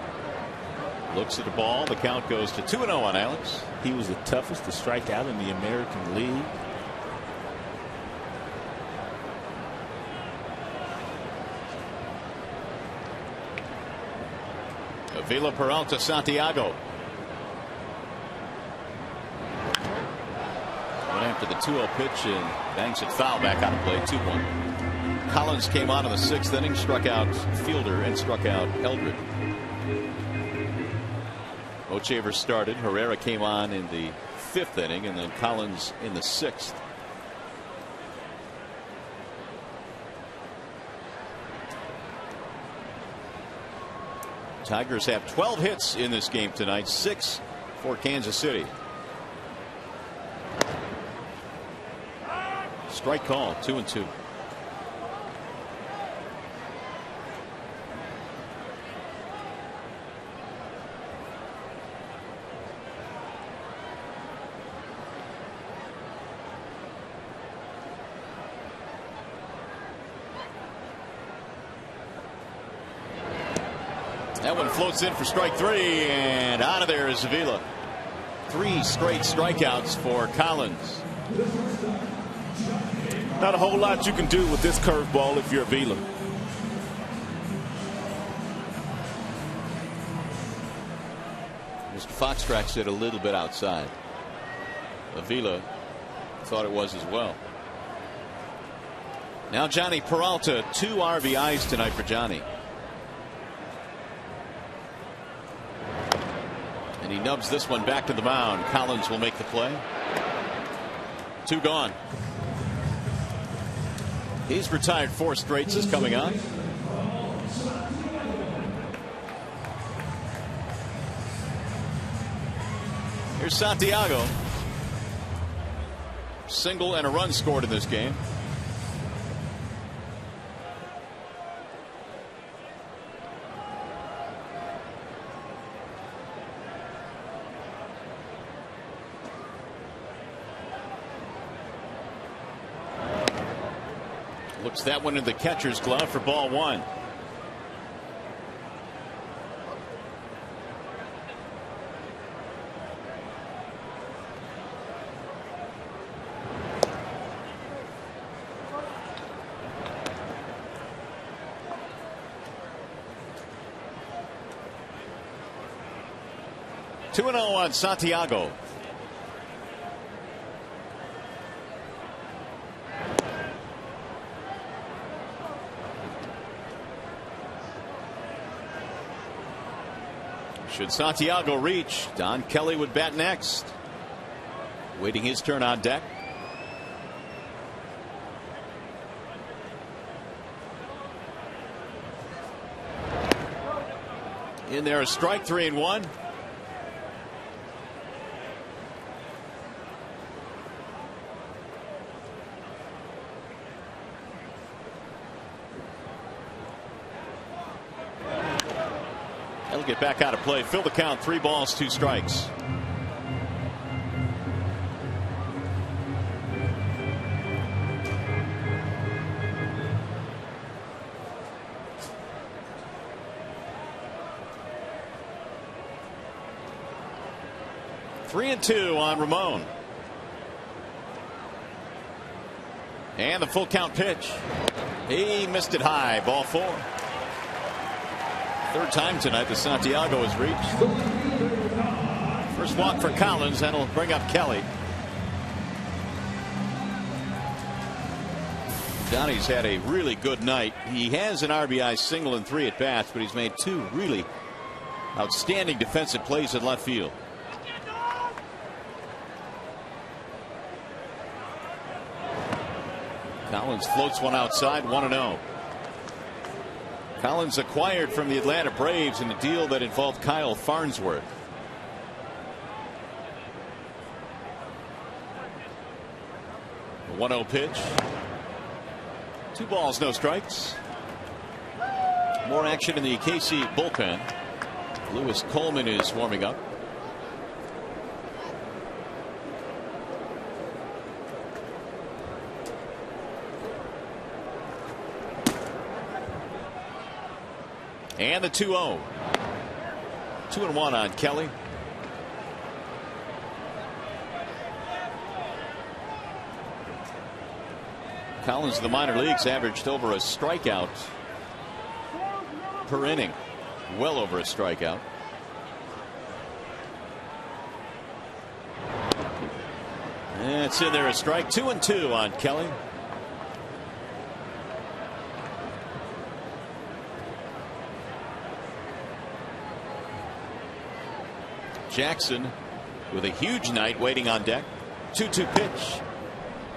looks at the ball. The count goes to 2-0 on Alex. He was the toughest to strike out in the American League. Avila, Peralta, Santiago. Went after the 2-0 pitch and bangs it foul back out of play. 2-1. Collins came on in the 6th inning, struck out Fielder and struck out Eldred. Ochever started. Herrera came on in the 5th inning, and then Collins in the 6th. Tigers have 12 hits in this game tonight, 6 for Kansas City. Strike call, 2-2. That one floats in for strike 3, and out of there is Avila. 3 straight strikeouts for Collins. Not a whole lot you can do with this curveball if you're Avila. Mr. Foxcrax it a little bit outside. Avila thought it was as well. Now Johnny Peralta, 2 RBIs tonight for Johnny. And he nubs this one back to the mound. Collins will make the play. 2 gone. He's retired 4 straights is coming on. Here's Santiago. Single and a run scored in this game. Looks that one in the catcher's glove for ball 1. Two and 0 on Santiago. Should Santiago reach, Don Kelly would bat next. Waiting his turn on deck. In there, a strike, 3-1. He'll get back out of play. Fill the count. 3 balls, 2 strikes. Three and 2 on Ramon. And the full count pitch. He missed it high. Ball 4. Third time tonight that Santiago has reached. First walk for Collins. That'll bring up Kelly. Donnie's had a really good night. He has an RBI single and 3 at bats, but he's made 2 really outstanding defensive plays in left field. Collins floats one outside, 1-0. Collins acquired from the Atlanta Braves in a deal that involved Kyle Farnsworth. The 1-0 pitch. 2 balls, no strikes. More action in the KC bullpen. Lewis Coleman is warming up. And the 2-0. 2-1 on Kelly. Collins in the minor leagues averaged over a strikeout per inning. Well over a strikeout. And it's in there, a strike. 2-2 on Kelly. Jackson with a huge night waiting on deck. 2-2 pitch.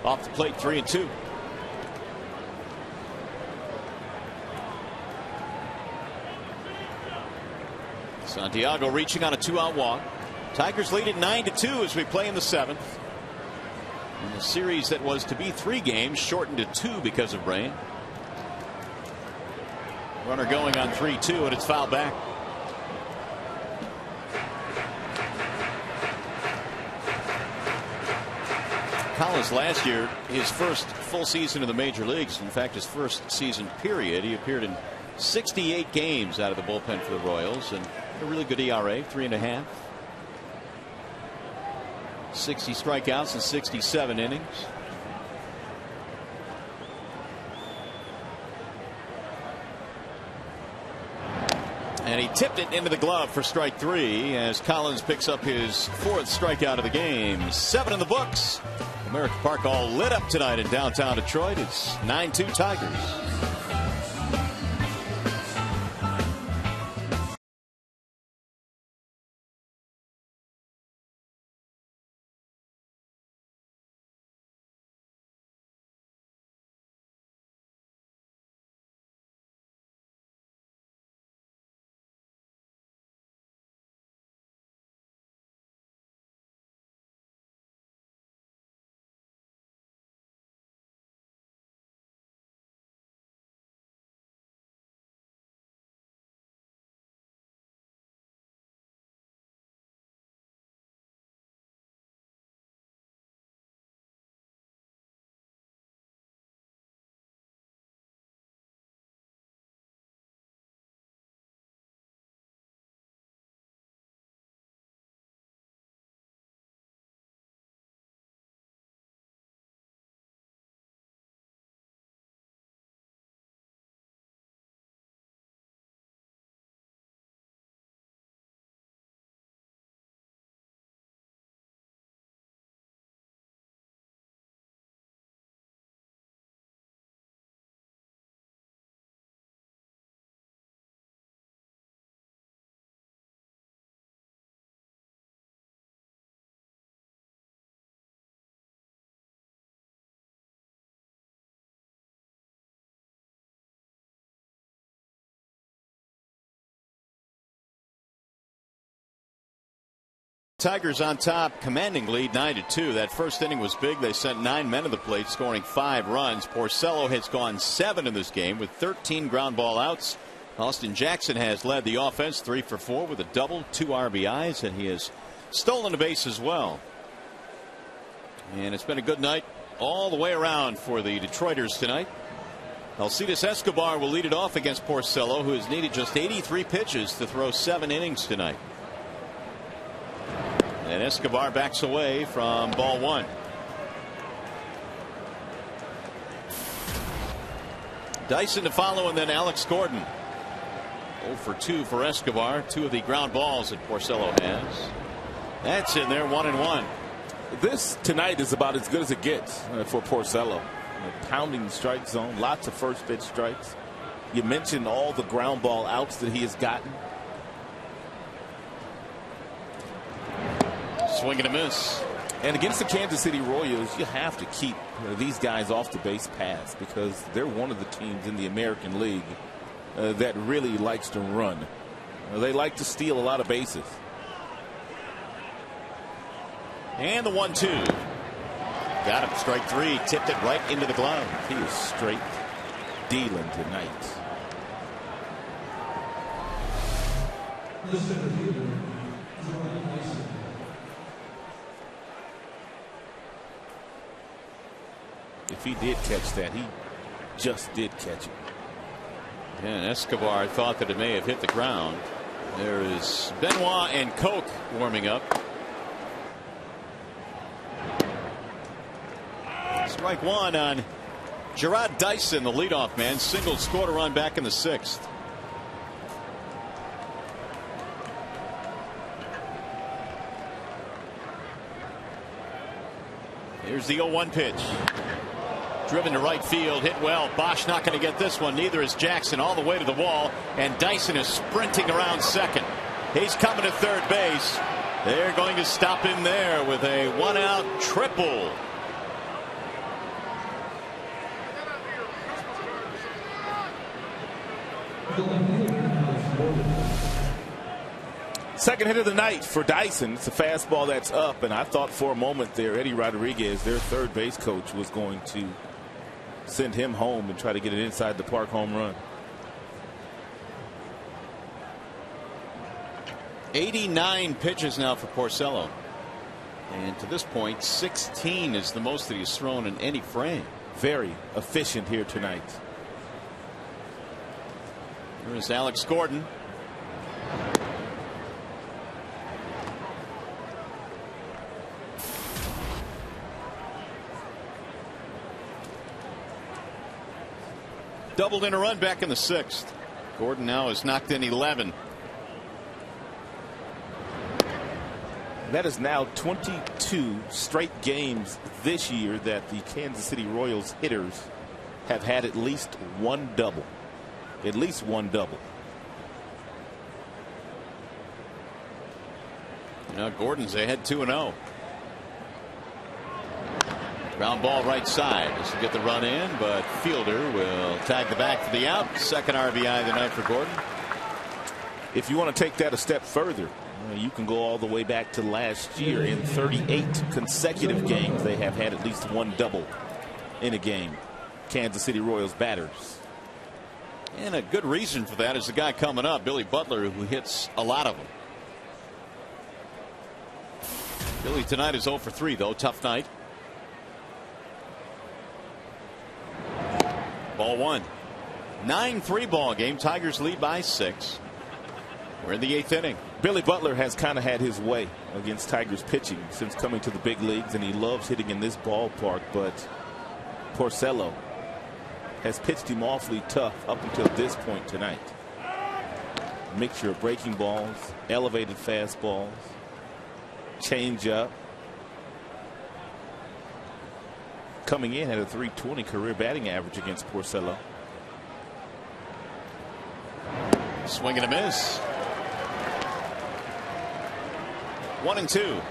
Off the plate, 3-2. Santiago reaching on a 2-out walk. Tigers lead at 9-2 as we play in the 7th. In the series that was to be 3 games shortened to 2 because of rain. Runner going on 3-2 and it's fouled back. Collins last year, his first full season in the major leagues, in fact his first season period, he appeared in 68 games out of the bullpen for the Royals and a really good ERA, 3.5. 60 strikeouts in 67 innings. And he tipped it into the glove for strike 3 as Collins picks up his 4th strikeout of the game. 7 in the books. America Park all lit up tonight in downtown Detroit. It's 9-2 Tigers. Tigers on top, commanding lead 9-2. That first inning was big. They sent 9 men to the plate, scoring 5 runs. Porcello has gone 7 in this game with 13 ground ball outs. Austin Jackson has led the offense, 3 for 4 with a double, 2 RBIs, and he has stolen a base as well. And it's been a good night all the way around for the Detroiters tonight. Alcides Escobar will lead it off against Porcello, who has needed just 83 pitches to throw 7 innings tonight. And Escobar backs away from ball 1. Dyson to follow, and then Alex Gordon. 0 for 2 for Escobar. 2 of the ground balls that Porcello has. That's in there, 1-1. This tonight is about as good as it gets for Porcello. Pounding the strike zone, lots of first pitch strikes. You mentioned all the ground ball outs that he has gotten. Swing and a miss. And against the Kansas City Royals, you have to keep these guys off the base paths because they're one of the teams in the American League that really likes to run. They like to steal a lot of bases. And the 1-2. Got him. Strike 3. Tipped it right into the glove. He is straight dealing tonight. If he did catch that, he just did catch it. And Escobar thought that it may have hit the ground. There is Benoit and Koch warming up. Strike 1 on Gerard Dyson, the leadoff man. Single, scored a run back in the 6th. Here's the 0-1 pitch. Driven to right field, hit well. Bosch not going to get this one. Neither is Jackson. All the way to the wall, and Dyson is sprinting around second. He's coming to third base. They're going to stop him there with a 1-out triple. Second hit of the night for Dyson. It's a fastball that's up, and I thought for a moment there Eddie Rodriguez, their third base coach, was going to send him home and try to get an inside the park home run. 89 pitches now for Porcello, and to this point 16 is the most that he's thrown in any frame. Very efficient here tonight. Here's Alex Gordon. Doubled in a run back in the 6th. Gordon now has knocked in 11. That is now 22 straight games this year that the Kansas City Royals hitters have had at least one double. At least one double. Now Gordon's ahead 2-0. Ground ball right side. This will get the run in, but fielder will tag the back for the out. Second RBI of the night for Gordon. If you want to take that a step further, you can go all the way back to last year. In 38 consecutive games, they have had at least one double in a game. Kansas City Royals batters. And a good reason for that is the guy coming up, Billy Butler, who hits a lot of them. Billy tonight is 0 for 3, though. Tough night. Ball 1. 9-3 ball game. Tigers lead by 6. We're in the 8th inning. Billy Butler has kind of had his way against Tigers pitching since coming to the big leagues, and he loves hitting in this ballpark, but Porcello has pitched him awfully tough up until this point tonight. Mixture of breaking balls, elevated fastballs, changeup. Coming in at a .320 career batting average against Porcello. Swing and a miss. 1-2.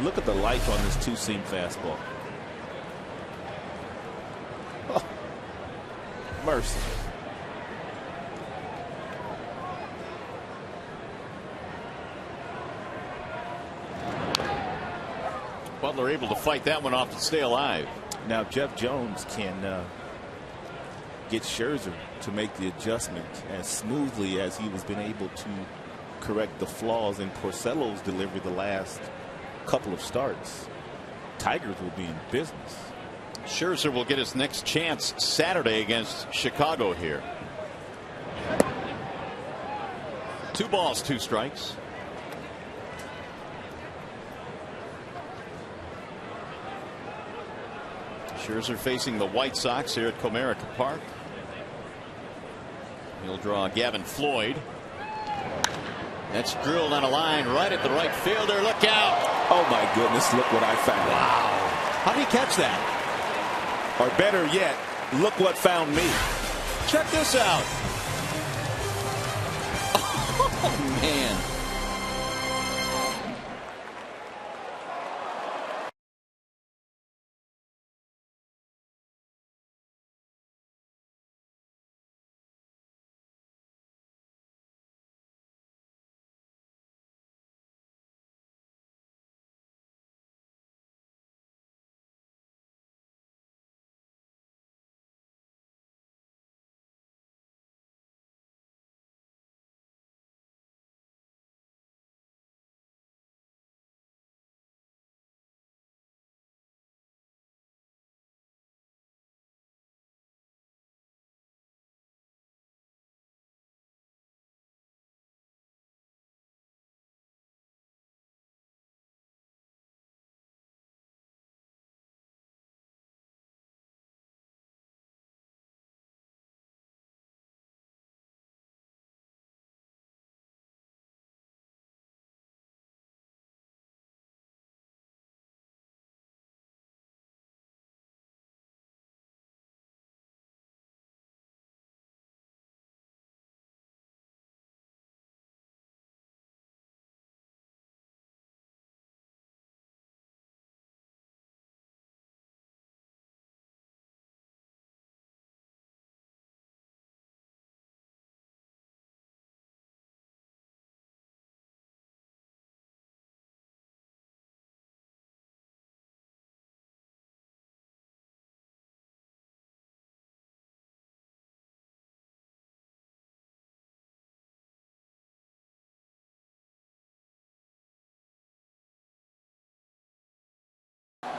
Look at the life on this two-seam fastball. Oh, mercy. Butler able to fight that one off and stay alive. Now Jeff Jones can get Scherzer to make the adjustment as smoothly as he was been able to correct the flaws in Porcello's delivery the last couple of starts. Tigers will be in business. Scherzer will get his next chance Saturday against Chicago here. 2 balls, 2 strikes. Scherzer facing the White Sox here at Comerica Park. He'll draw Gavin Floyd. That's drilled on a line right at the right fielder. Look out. Oh my goodness, look what I found. Wow. How do you catch that? Or better yet, look what found me. Check this out. Oh man.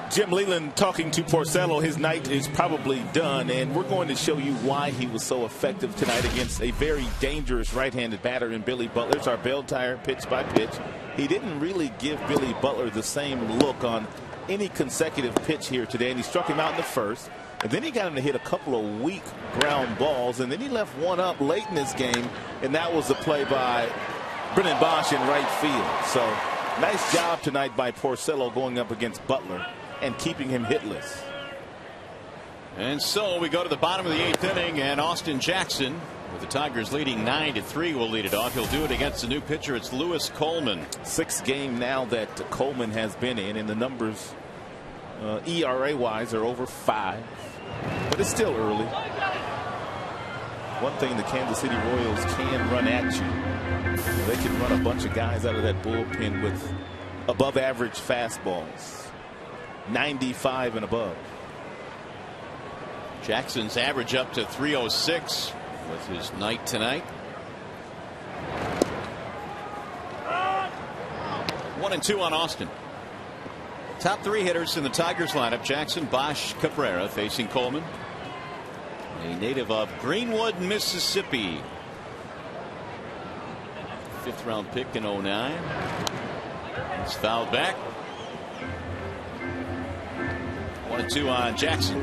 Jim Leyland talking to Porcello. His night is probably done, and we're going to show you why he was so effective tonight against a very dangerous right-handed batter in Billy Butler. It's our bell tire pitch by pitch. He didn't really give Billy Butler the same look on any consecutive pitch here today, and he struck him out in the first. And then he got him to hit a couple of weak ground balls, and then he left one up late in this game, and that was the play by Brennan Bosch in right field. So nice job tonight by Porcello going up against Butler and keeping him hitless. And so we go to the bottom of the 8th inning, and Austin Jackson, with the Tigers leading 9-3, will lead it off. He'll do it against the new pitcher. It's Lewis Coleman. 6th game now that Coleman has been in, and the numbers ERA wise are over 5, but it's still early. One thing the Kansas City Royals can run at you, they can run a bunch of guys out of that bullpen with above average fastballs, 95 and above. Jackson's average up to 306 with his night tonight. 1-2 on Austin. Top 3 hitters in the Tigers lineup: Jackson, Bosch, Cabrera, facing Coleman, a native of Greenwood, Mississippi. 5th round pick in 09. It's fouled back. 1-2 on Jackson.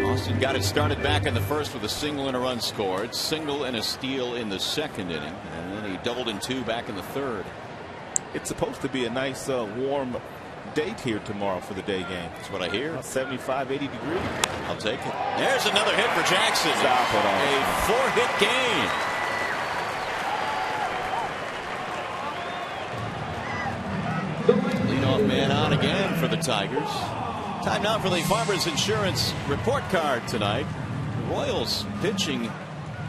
Austin got it started back in the first with a single and a run scored, single and a steal in the 2nd inning, and then he doubled in 2 back in the 3rd. It's supposed to be a nice warm date here tomorrow for the day game. That's what I hear. 75, 80 degrees. I'll take it. There's another hit for Jackson. Stop it all. A 4-hit game. Leadoff man on again for the Tigers. Time now for the Farmers Insurance report card tonight. The Royals pitching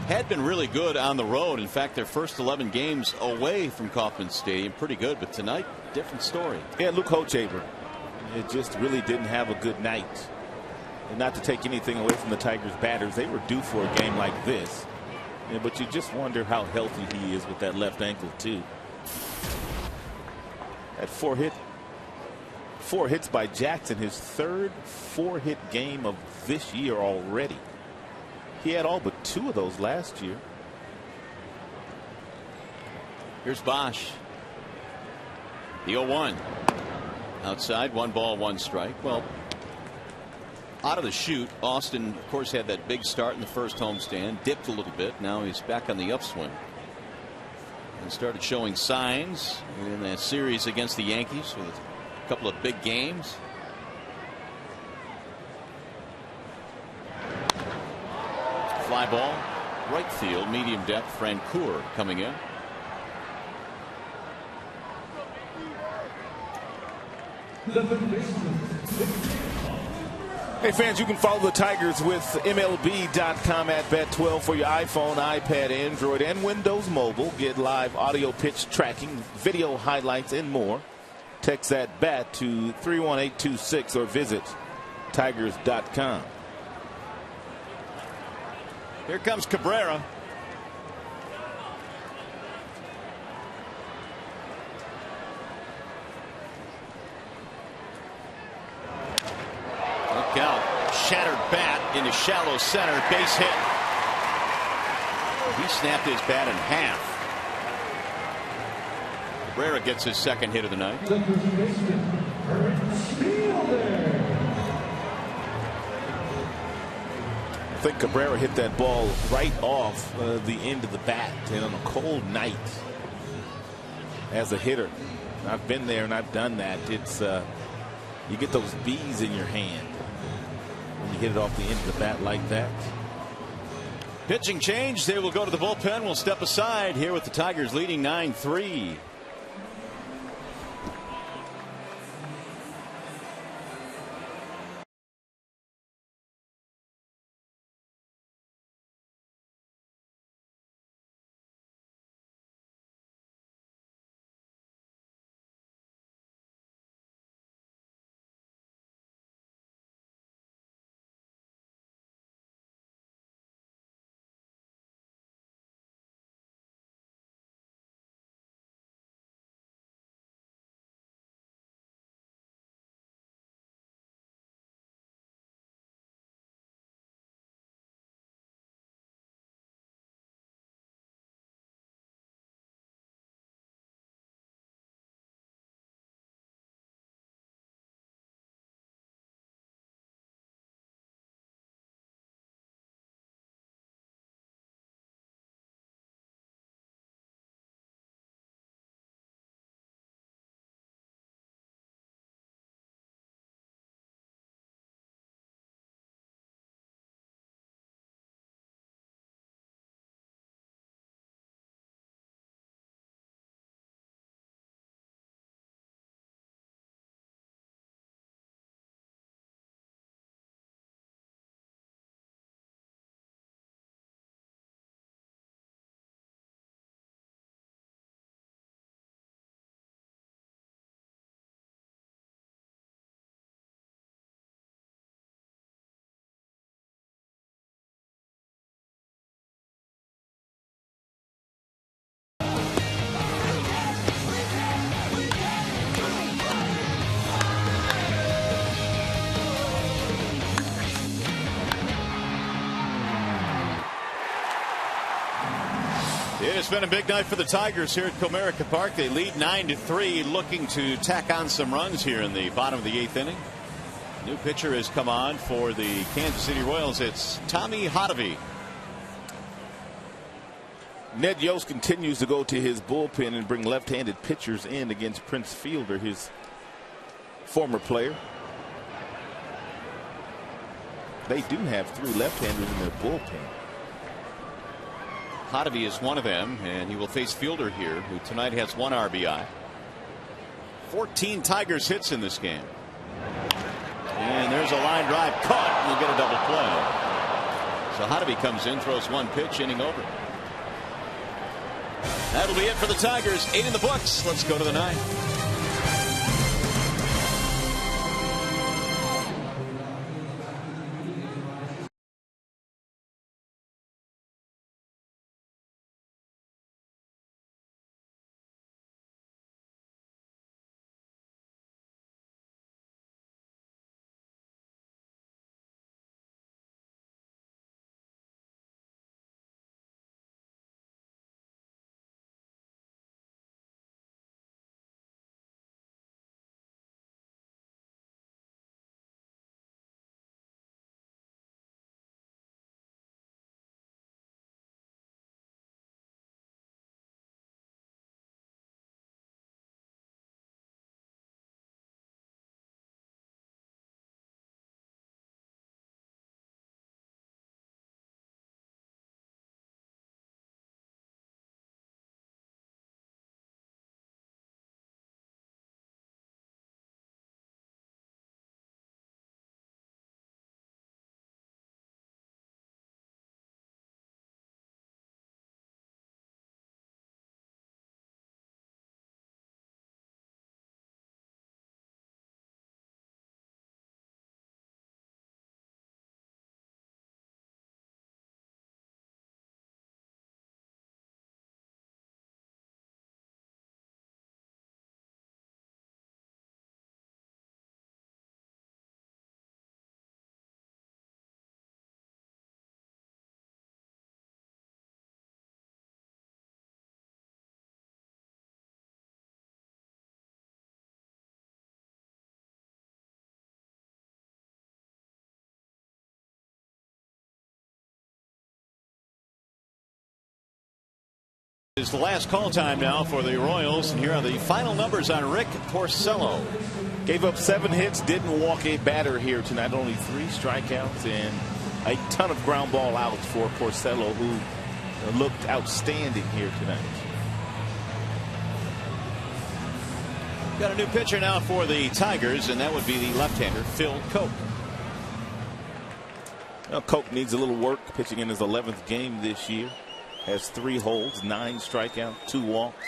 had been really good on the road. In fact, their first 11 games away from Kauffman Stadium, pretty good. But tonight, different story. Yeah, Luke Hochaber, it just really didn't have a good night. And not to take anything away from the Tigers batters, they were due for a game like this. Yeah, but you just wonder how healthy he is with that left ankle too. That 4 hits by Jackson, his 3rd 4-hit game of this year already. He had all but 2 of those last year. Here's Bosch. The 0-1. Outside, 1 ball, 1 strike. Well, out of the chute. Austin, of course, had that big start in the first homestand, dipped a little bit. Now he's back on the upswing and started showing signs in that series against the Yankees with a couple of big games. Fly ball, right field, medium depth. Francoeur coming in. Hey fans, you can follow the Tigers with MLB.com at Bet12 for your iPhone, iPad, Android, and Windows Mobile. Get live audio pitch tracking, video highlights, and more. Text that BAT to 31826 or visit Tigers.com. Here comes Cabrera. Look out. Shattered bat into shallow center. Base hit. He snapped his bat in half. Cabrera gets his second hit of the night. I think Cabrera hit that ball right off the end of the bat, and on a cold night as a hitter. I've been there and I've done that. It's you get those bees in your hand when you hit it off the end of the bat like that. Pitching change. They will go to the bullpen. We'll step aside here with the Tigers leading 9-3. It's been a big night for the Tigers here at Comerica Park. They lead 9-3, looking to tack on some runs here in the bottom of the 8th inning. New pitcher has come on for the Kansas City Royals. It's Tommy Hotovy. Ned Yost continues to go to his bullpen and bring left-handed pitchers in against Prince Fielder, his former player. They do have 3 left-handers in their bullpen. Hotovy is one of them, and he will face Fielder here, who tonight has 1 RBI. 14 Tigers hits in this game. And there's a line drive caught. We'll get a double play. So Hotovy comes in, throws 1 pitch, inning over. That'll be it for the Tigers. 8 in the books. Let's go to the 9th. Is the last call time now for the Royals, and here are the final numbers on Rick Porcello. Gave up 7 hits, didn't walk a batter here tonight. Only 3 strikeouts and a ton of ground ball outs for Porcello, who looked outstanding here tonight. Got a new pitcher now for the Tigers, and that would be the left-hander Phil Koch. Now, Koch needs a little work, pitching in his 11th game this year. Has 3 holds, 9 strikeouts, 2 walks.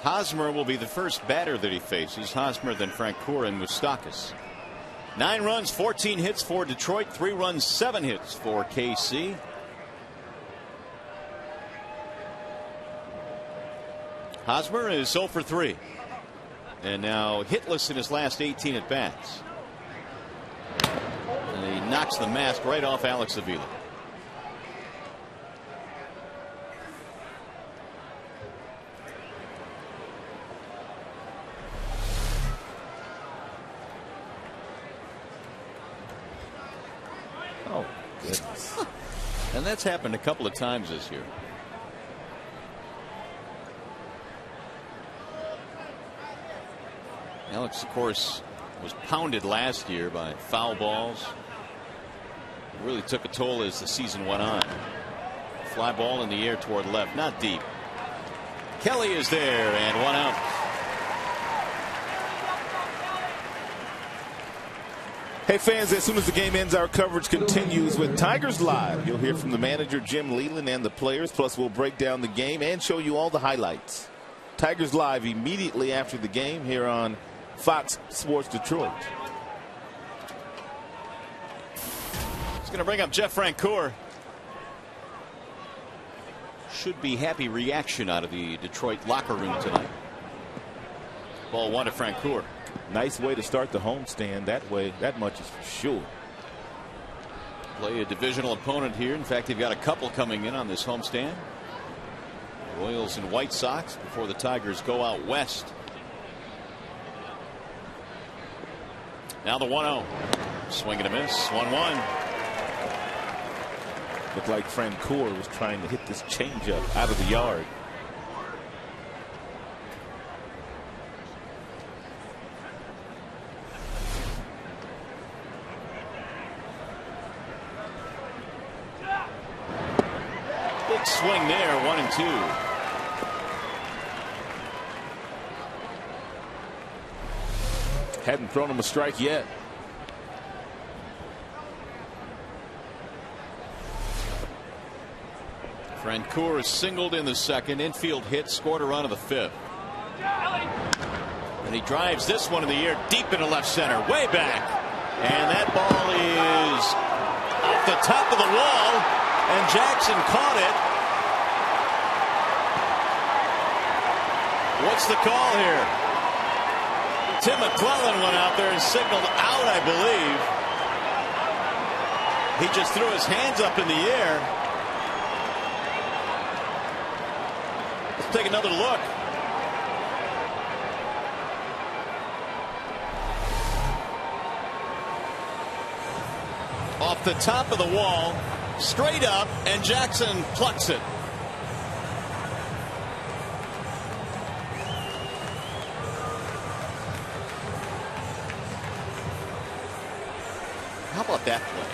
Hosmer will be the first batter that he faces. Hosmer, then Francoeur and Moustakas. 9 runs, 14 hits for Detroit. 3 runs, 7 hits for KC. Hosmer is 0 for 3. And now hitless in his last 18 at bats. And he knocks the mask right off Alex Avila. Oh, goodness. And that's happened a couple of times this year. Alex, of course, was pounded last year by foul balls. It really took a toll as the season went on. Fly ball in the air toward left, not deep. Kelly is there, and 1 out. Hey fans, as soon as the game ends, our coverage continues with Tigers Live. You'll hear from the manager Jim Leland and the players, plus we'll break down the game and show you all the highlights. Tigers Live immediately after the game here on Fox Sports Detroit. He's going to bring up Jeff Francoeur. Should be happy reaction out of the Detroit locker room tonight. Ball 1 to Francoeur. Nice way to start the homestand that way. That much is for sure. Play a divisional opponent here. In fact, they've got a couple coming in on this homestand. Royals and White Sox before the Tigers go out west. Now the 1-0. Swing and a miss. 1-1. Looked like Francoeur was trying to hit this changeup out of the yard. Big swing there. 1-2. Hadn't thrown him a strike yet. Francoeur is singled in the second. Infield hit, scored a run in the 5th. And he drives this one in the air deep into left center, way back. And that ball is off the top of the wall, and Jackson caught it. What's the call here? Tim McClellan went out there and signaled out, I believe. He just threw his hands up in the air. Let's take another look. Off the top of the wall, straight up, and Jackson plucks it. How about that play?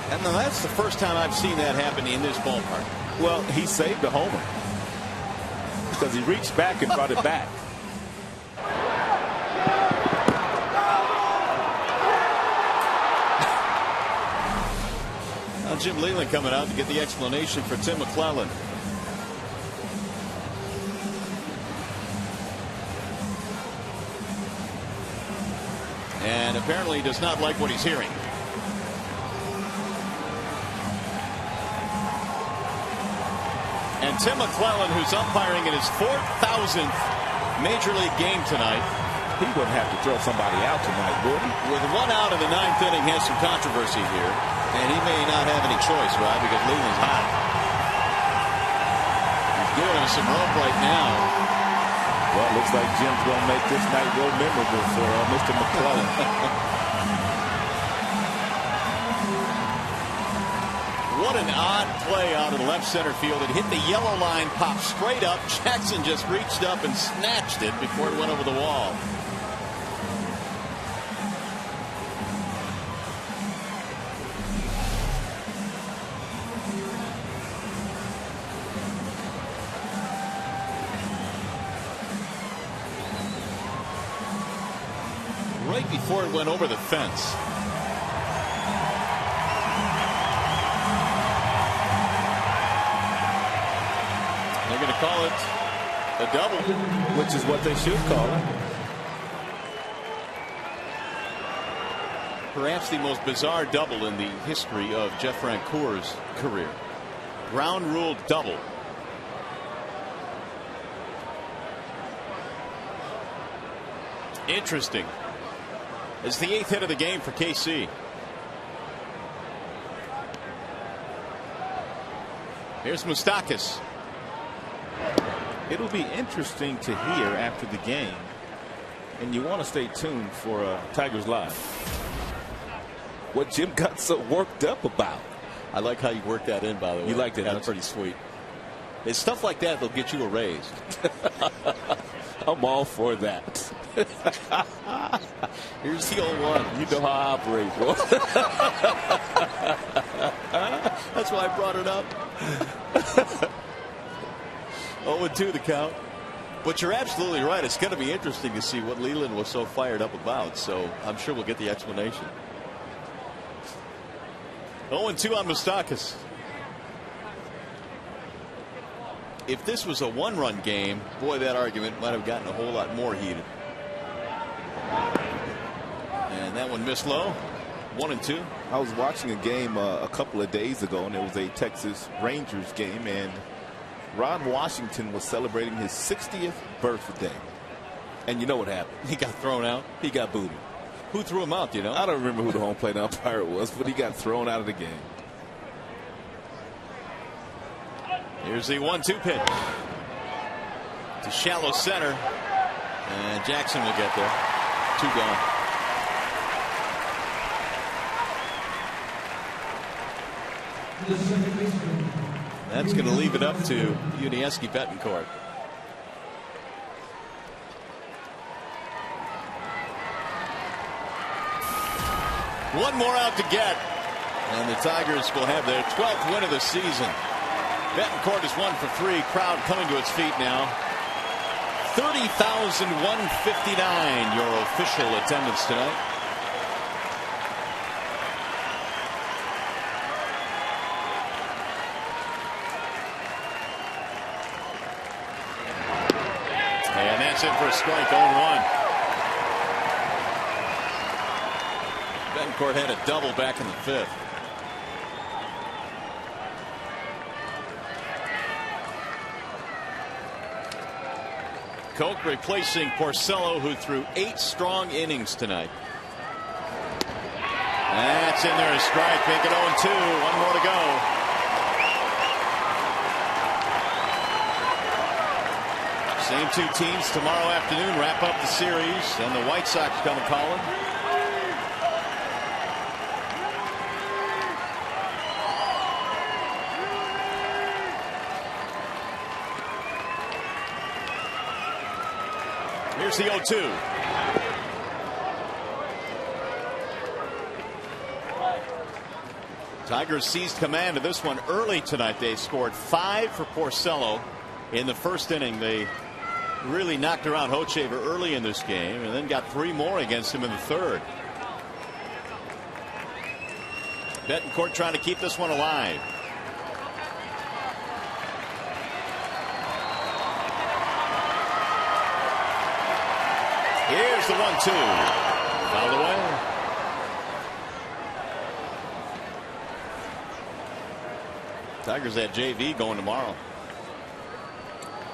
And that's the first time I've seen that happen in this ballpark. Well, he saved a homer because he reached back and brought it back. Now Jim Leland coming out to get the explanation for Tim McClellan. And apparently does not like what he's hearing. And Tim McClellan, who's umpiring in his 4,000th Major League game tonight. He wouldn't have to throw somebody out tonight, would he? With 1 out in the 9th inning, has some controversy here. And he may not have any choice, Rod, because Leland's hot. He's giving him some rope right now. Well, it looks like Jim's going to make this night real memorable for Mr. McClellan. What an odd play out of the left center field. It hit the yellow line, popped straight up. Jackson just reached up and snatched it before it went over the wall. Right before it went over the fence. They're going to call it a double, which is what they should call it. Perhaps the most bizarre double in the history of Jeff Francoeur's career. Ground rule double. Interesting. It's the 8th hit of the game for KC. Here's Moustakas. It'll be interesting to hear after the game, and you want to stay tuned for Tigers Live, what Jim got so worked up about. I like how you worked that in, by the way. You liked it. That's pretty sweet. It's stuff like that that'll get you a raise. I'm all for that. Here's the old one. You know how I operate, bro. That's why I brought it up. 0-2 the count. But you're absolutely right. It's going to be interesting to see what Leland was so fired up about. So I'm sure we'll get the explanation. 0-2 on Moustakas. If this was a one-run game, boy, that argument might have gotten a whole lot more heated. And that one missed low. 1-2. I was watching a game a couple of days ago, and it was a Texas Rangers game, and Ron Washington was celebrating his 60th birthday. And you know what happened? He got thrown out. He got booted. Who threw him out, do you know? I don't remember who the home plate umpire was, but he got thrown out of the game. Here's the 1-2 pitch. To shallow center. And Jackson will get there. 2 gone. That's going to leave it up to Yuniesky Betancourt. One more out to get. And the Tigers will have their 12th win of the season. Betancourt is 1 for 3. Crowd coming to its feet now. 30,159 your official attendance tonight. And that's in for a strike. 0-1. Betancourt had a double back in the 5th. Koch replacing Porcello, who threw 8 strong innings tonight. That's in there, a strike. Make it 0-2. 1 more to go. Same 2 teams tomorrow afternoon wrap up the series, and the White Sox come calling. Here's the 0-2. Tigers seized command of this one early tonight. They scored 5 for Porcello in the first inning. They really knocked around Hochevar early in this game and then got 3 more against him in the 3rd. Betancourt trying to keep this one alive. Here's the 1-2. Fouled away. Tigers have JV going tomorrow.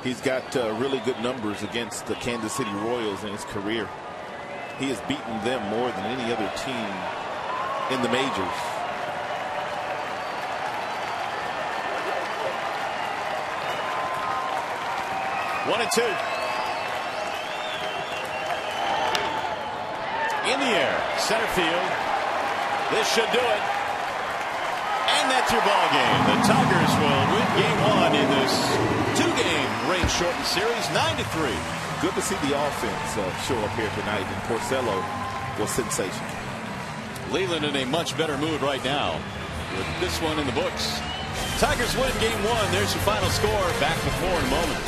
He's got really good numbers against the Kansas City Royals in his career. He has beaten them more than any other team in the majors. One and 2. In the air, center field. This should do it. And that's your ball game. The Tigers will win game 1 in this 2-game rain-shortened series, 9-3. Good to see the offense show up here tonight, and Porcello was sensational. Leland in a much better mood right now with this one in the books. Tigers win game 1. There's your final score. Back with more in a moment.